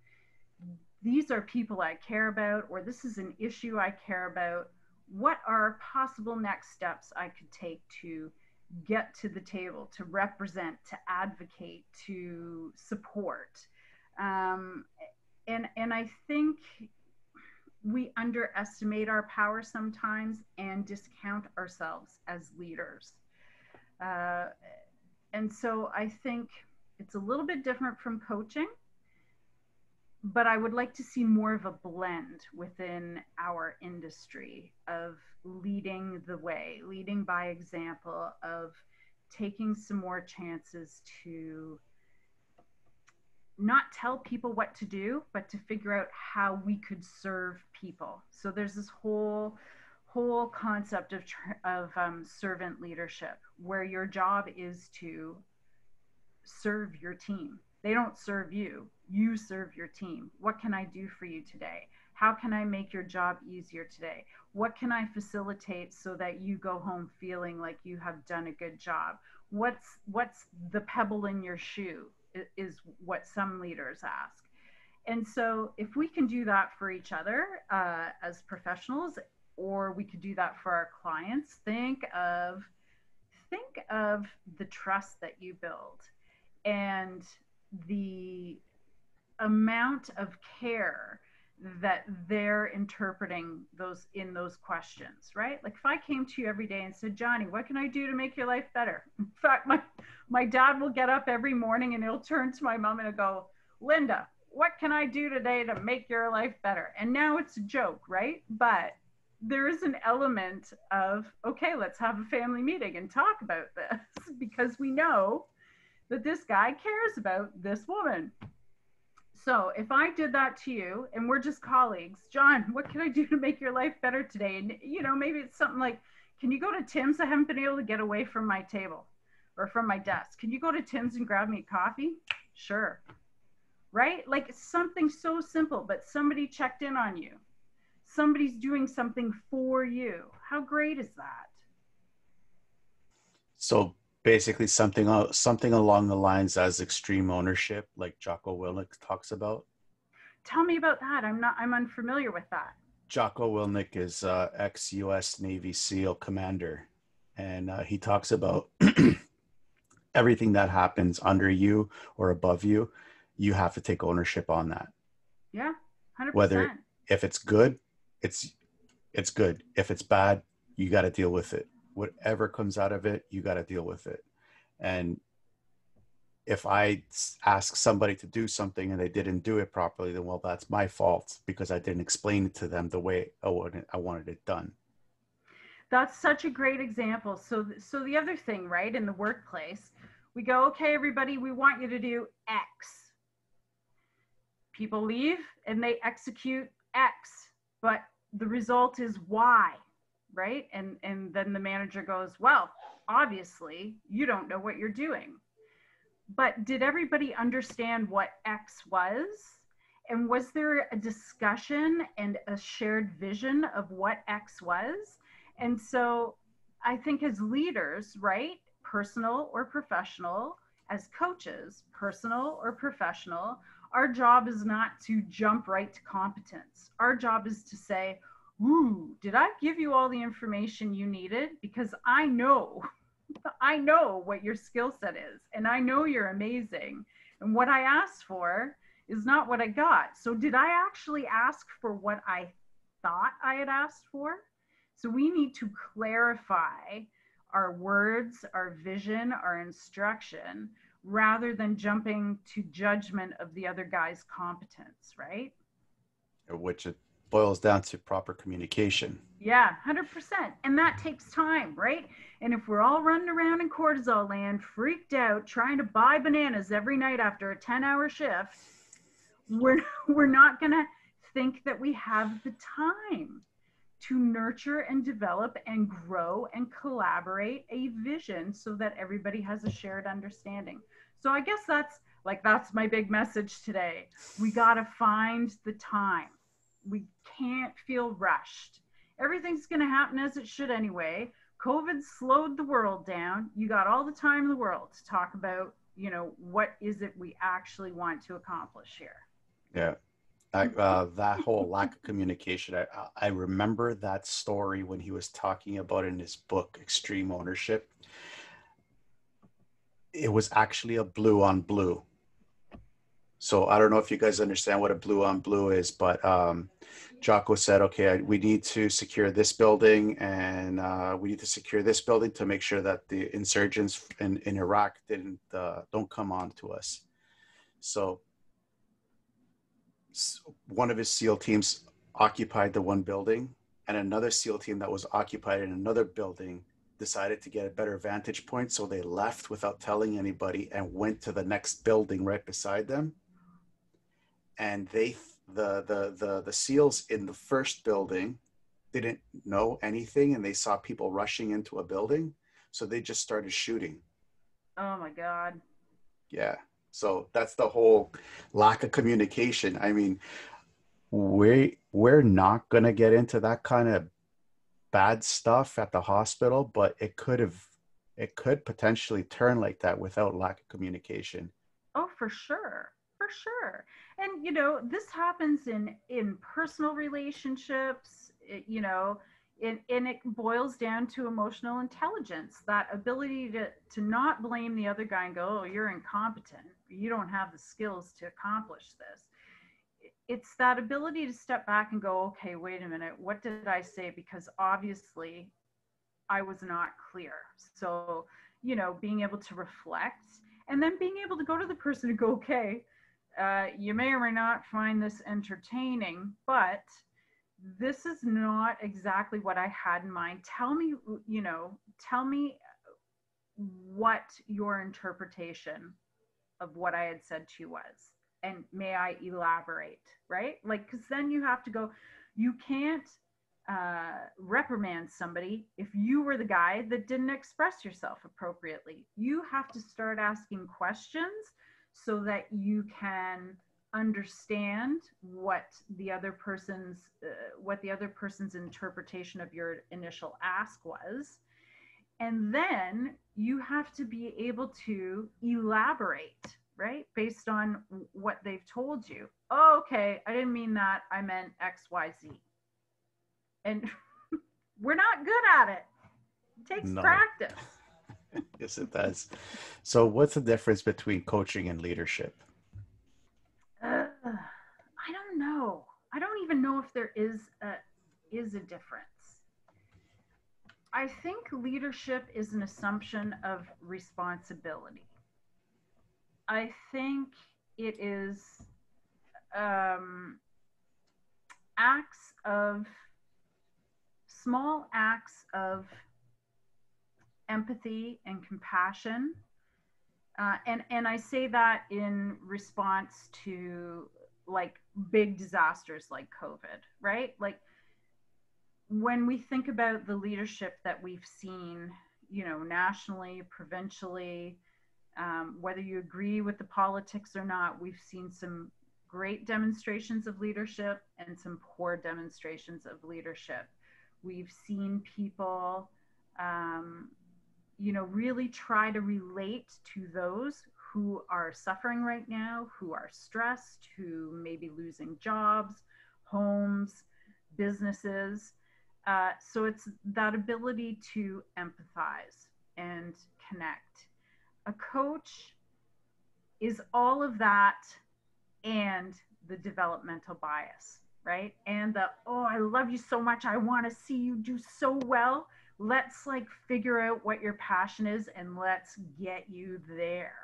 These are people I care about, or this is an issue I care about. What are possible next steps I could take to get to the table, to represent, to advocate, to support? Um, and I think we underestimate our power sometimes and discount ourselves as leaders. Uh, and so I think it's a little bit different from coaching, but I would like to see more of a blend within our industry of leading the way, leading by example, of taking some more chances to not tell people what to do, but to figure out how we could serve people. So there's this whole concept of servant leadership, where your job is to serve your team. They don't serve you. You serve your team. What can I do for you today? How can I make your job easier today? What can I facilitate so that you go home feeling like you have done a good job? What's the pebble in your shoe is what some leaders ask. And so if we can do that for each other as professionals, or we could do that for our clients, think of the trust that you build and the amount of care that they're interpreting those questions, right? Like if I came to you every day and said, Johnny, what can I do to make your life better? In fact, my dad will get up every morning and he'll turn to my mom and he'll go, Linda, what can I do today to make your life better? And now it's a joke, right? But there is an element of, okay, let's have a family meeting and talk about this because we know that this guy cares about this woman. So if I did that to you and we're just colleagues, John, what can I do to make your life better today? And, maybe it's something like, can you go to Tim's? I haven't been able to get away from my table or from my desk. Can you go to Tim's and grab me coffee? Sure. Right? Like something so simple, but somebody checked in on you. Somebody's doing something for you. How great is that? So basically something along the lines as extreme ownership, like Jocko Willink talks about. Tell me about that. I'm unfamiliar with that. Jocko Willink is ex-US Navy SEAL commander, and he talks about everything that happens under you or above you, you have to take ownership on that. Yeah, 100%. Whether if it's good, it's good. If it's bad, you got to deal with it. Whatever comes out of it, you got to deal with it. And if I ask somebody to do something and they didn't do it properly, then well, that's my fault because I didn't explain it to them the way I wanted it done. That's such a great example. So the other thing, right, in the workplace, we go, okay, everybody, we want you to do X. People leave and they execute X, but the result is Y, right? And then the manager goes, well, obviously you don't know what you're doing. But did everybody understand what X was? And was there a discussion and a shared vision of what X was? And so I think as leaders, right, personal or professional, as coaches, personal or professional, our job is not to jump right to competence. Our job is to say, ooh, did I give you all the information you needed? Because I know what your skill set is, and I know you're amazing. And what I asked for is not what I got. So did I actually ask for what I thought I had asked for? So we need to clarify our words, our vision, our instruction, rather than jumping to judgment of the other guy's competence, right? which it boils down to proper communication. Yeah, 100%. And that takes time, right? And if we're all running around in cortisol land, freaked out, trying to buy bananas every night after a 10-hour shift, we're, we're not going to think that we have the time to nurture and develop and grow and collaborate a vision so that everybody has a shared understanding. So I guess that's my big message today. We got to find the time. We can't feel rushed. Everything's going to happen as it should anyway. COVID slowed the world down. You got all the time in the world to talk about, what is it we actually want to accomplish here. Yeah. That whole lack of communication. I remember that story when he was talking about in his book, Extreme Ownership. It was actually a blue on blue. So I don't know if you guys understand what a blue on blue is, but Jocko said, okay, we need to secure this building, and we need to secure this building to make sure that the insurgents in Iraq don't come on to us. So one of his SEAL teams occupied the one building, and another SEAL team that was occupied in another building decided to get a better vantage point. So they left without telling anybody and went to the next building right beside them. And the SEALs in the first building didn't know anything, and they saw people rushing into a building. So they just started shooting. Oh my God. Yeah. So that's the whole lack of communication. I mean, we're not going to get into that kind of bad stuff at the hospital, but it could potentially turn like that without lack of communication. Oh, for sure. For sure. And this happens in personal relationships, and it boils down to emotional intelligence, that ability to not blame the other guy and go, oh, you're incompetent, you don't have the skills to accomplish this. It's that ability to step back and go, okay, wait a minute, what did I say? Because obviously I was not clear. So, being able to reflect and then being able to go to the person and go, okay, you may or may not find this entertaining, but this is not exactly what I had in mind. Tell me what your interpretation of what I had said to you was. And may I elaborate, right? Like, because then you have to go, you can't reprimand somebody if you were the guy that didn't express yourself appropriately. You have to start asking questions so that you can understand what the other person's interpretation of your initial ask was, and then you have to be able to elaborate, right, based on what they've told you. Oh, okay, I didn't mean that, I meant XYZ. And we're not good at it. It takes No. practice. Yes, it does. So what's the difference between coaching and leadership? I don't know. I don't even know if there is a difference. I think leadership is an assumption of responsibility. I think it is acts of small acts of empathy and compassion. And I say that in response to like big disasters like COVID, right? Like when we think about the leadership that we've seen, nationally, provincially, whether you agree with the politics or not, we've seen some great demonstrations of leadership and some poor demonstrations of leadership. We've seen people, really try to relate to those who are suffering right now, who are stressed, who may be losing jobs, homes, businesses. So it's that ability to empathize and connect. A coach is all of that and the developmental bias, right? And oh, I love you so much, I want to see you do so well. Let's like figure out what your passion is and let's get you there.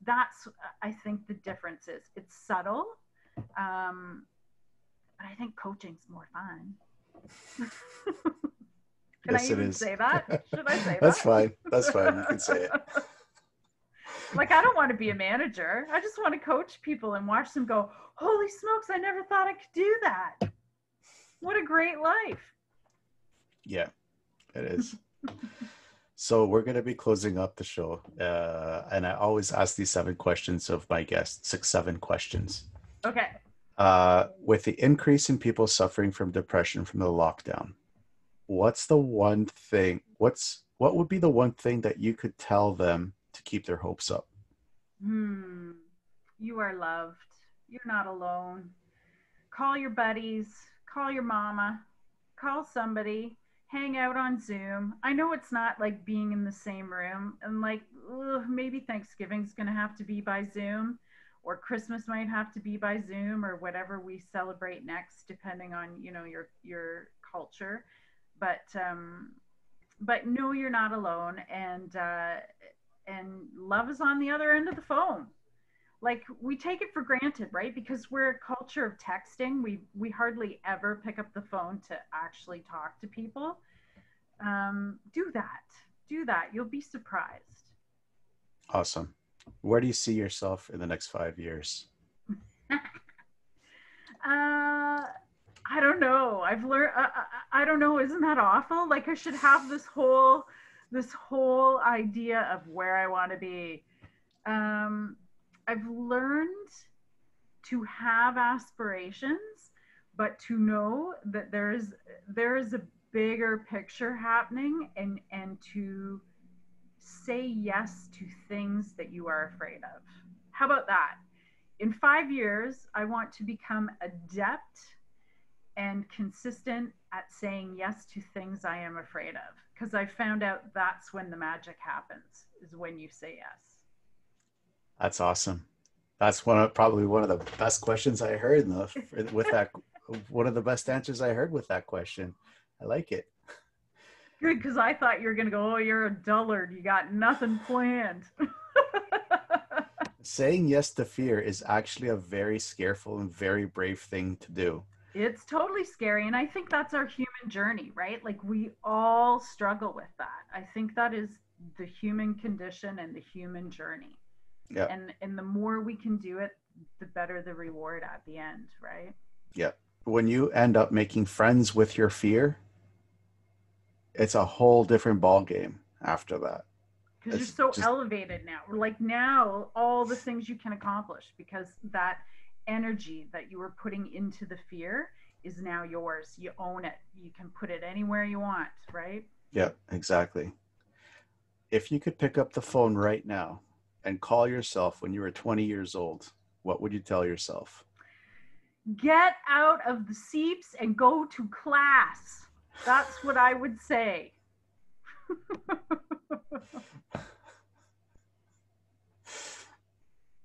That's, I think, the difference is it's subtle. but I think coaching's more fun. Can I Yes, it even is. say that? Should I say That's that? fine. That's fine. You can say it. Like, I don't want to be a manager. I just want to coach people and watch them go, holy smokes, I never thought I could do that. What a great life. Yeah, it is. So we're going to be closing up the show. And I always ask these 7 questions of my guests, 7 questions. Okay. With the increase in people suffering from depression from the lockdown, what's the one thing, what would be the one thing that you could tell them to keep their hopes up? You are loved. You're not alone. Call your buddies, call your mama, call somebody, hang out on Zoom. I know it's not like being in the same room, and like maybe Thanksgiving's going to have to be by Zoom, or Christmas might have to be by Zoom, or whatever we celebrate next, depending on your culture. But no, you're not alone, and love is on the other end of the phone. Like, we take it for granted, right? Because we're a culture of texting. We hardly ever pick up the phone to actually talk to people. Do that. Do that. You'll be surprised. Awesome. Where do you see yourself in the next 5 years? I don't know. I've learned. I don't know. Isn't that awful? Like, I should have this whole idea of where I want to be. Um, I've learned to have aspirations, but to know that there is a bigger picture happening, and to say yes to things that you are afraid of. How about that? In 5 years, I want to become adept and consistent at saying yes to things I am afraid of, because I found out that's when the magic happens, is when you say yes. That's awesome. That's probably one of the best questions I heard with that. One of the best answers I heard with that question. I like it. Good, because I thought you were going to go, oh, you're a dullard. You got nothing planned. Saying yes to fear is actually a very scareful and very brave thing to do. It's totally scary. And I think that's our human journey, right? Like, we all struggle with that. I think that is the human condition and the human journey. Yeah. And the more we can do it, the better the reward at the end, right? Yeah. When you end up making friends with your fear, it's a whole different ball game after that. Because you're It's so just elevated now. Like, now, all the things you can accomplish, because that energy that you were putting into the fear is now yours. You own it. You can put it anywhere you want, right? yeah, exactly. If you could pick up the phone right now and call yourself when you were 20 years old, what would you tell yourself? Get out of the seeps and go to class. That's what I would say.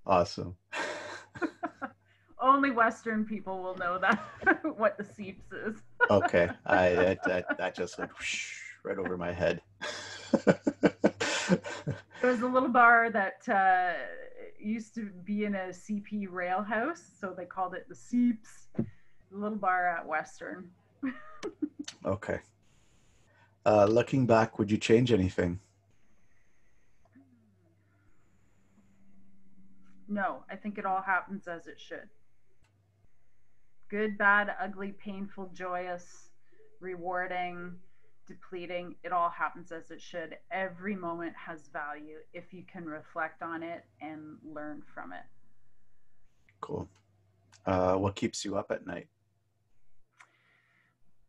Awesome. Only Western people will know that, what the seeps is. Okay, that just went whoosh, right over my head. There was a little bar that used to be in a CP rail house, so they called it the Seeps. A little bar at Western. Okay. Looking back, would you change anything? No, I think it all happens as it should. Good, bad, ugly, painful, joyous, rewarding, depleting, it all happens as it should. Every moment has value if you can reflect on it and learn from it. Cool. What keeps you up at night?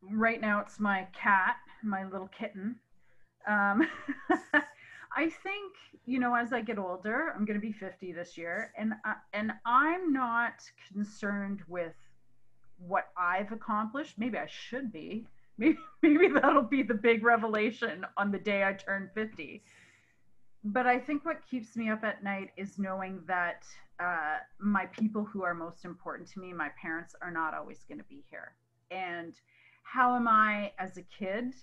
Right now, it's my cat, my little kitten. Um, I think, as I get older, I'm going to be 50 this year, and I'm not concerned with what I've accomplished. Maybe I should be. Maybe that'll be the big revelation on the day I turn 50. But I think what keeps me up at night is knowing that my people who are most important to me, my parents, are not always going to be here. And how am I as a kid?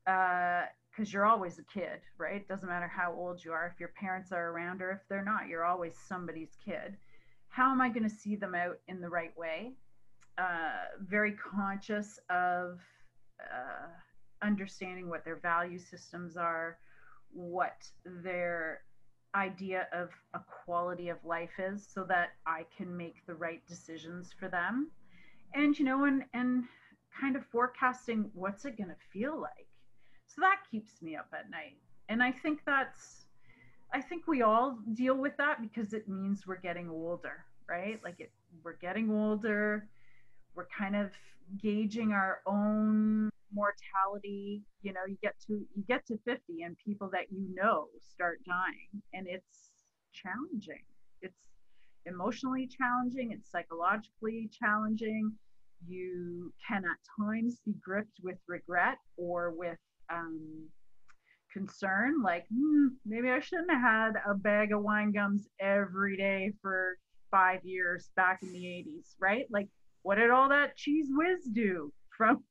Because you're always a kid, right? Doesn't matter how old you are. If your parents are around or if they're not, you're always somebody's kid. How am I going to see them out in the right way? very conscious of uh, understanding what their value systems are, what their idea of a quality of life is, so that I can make the right decisions for them. And and kind of forecasting what's it going to feel like. So that keeps me up at night. And I think we all deal with that because it means we're getting older, right? We're getting older, we're kind of gauging our own mortality. You get to 50 and people that start dying, and it's challenging. It's emotionally challenging, it's psychologically challenging. You can at times be gripped with regret or with um, concern, like maybe I shouldn't have had a bag of wine gums every day for 5 years back in the 80s, right? Like, what did all that cheese whiz do from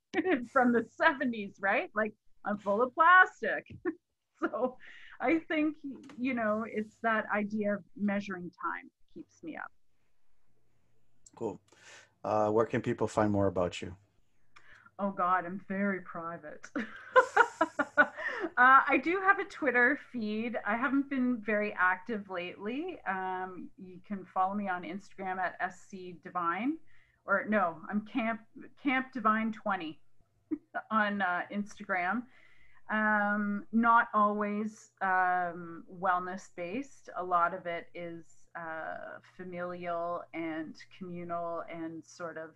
from the 70s, right? Like, I'm full of plastic. So I think, it's that idea of measuring time keeps me up. Cool. Where can people find more about you? Oh God, I'm very private. I do have a Twitter feed. I haven't been very active lately. You can follow me on Instagram at SC Devine, or no, I'm Camp Divine 20 on Instagram. Not always wellness based. A lot of it is familial and communal and sort of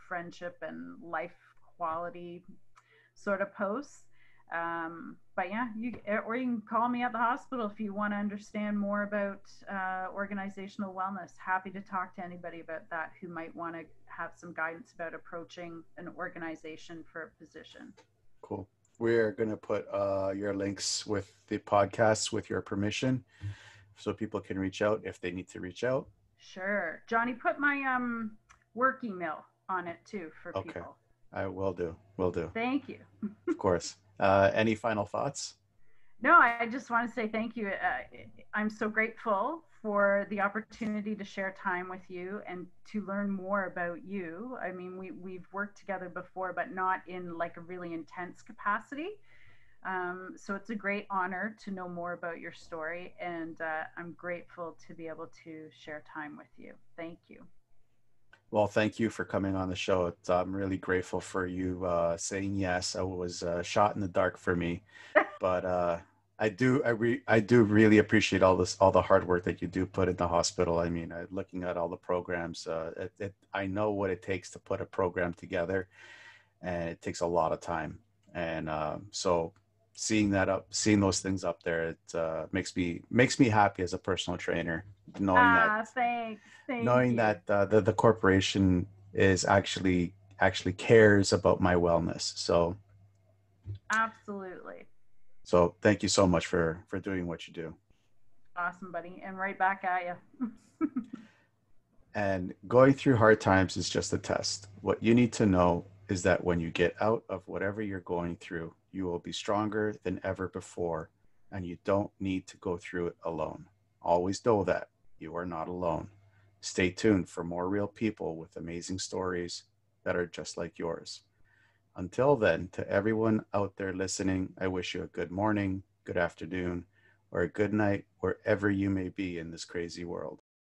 friendship and life quality sort of posts. But yeah, you can call me at the hospital if you want to understand more about organizational wellness. Happy to talk to anybody about that who might want to have some guidance about approaching an organization for a position. Cool. We're going to put your links with the podcasts with your permission so people can reach out if they need to reach out. Sure. Johnny, put my work email on it too for Okay. people. I will do. Will do. Thank you. Of course. Any final thoughts? No, I just want to say thank you. I'm so grateful for the opportunity to share time with you and to learn more about you. I mean, we've worked together before, but not in like a really intense capacity. So it's a great honor to know more about your story, and I'm grateful to be able to share time with you. Thank you. Well, thank you for coming on the show. I'm really grateful for you saying yes. I was shot in the dark for me, but I do really appreciate all the hard work that you do put in the hospital. I mean, looking at all the programs, I know what it takes to put a program together, and it takes a lot of time. And so seeing those things up there, it makes me happy as a personal trainer, knowing that Thanks. Thank knowing you. that the corporation is actually cares about my wellness. Absolutely. So thank you so much for doing what you do. Awesome, buddy. And right back at you. And going through hard times is just a test. What you need to know is that when you get out of whatever you're going through, you will be stronger than ever before, and you don't need to go through it alone. Always know that you are not alone. Stay tuned for more real people with amazing stories that are just like yours. Until then, to everyone out there listening, I wish you a good morning, good afternoon, or a good night wherever you may be in this crazy world.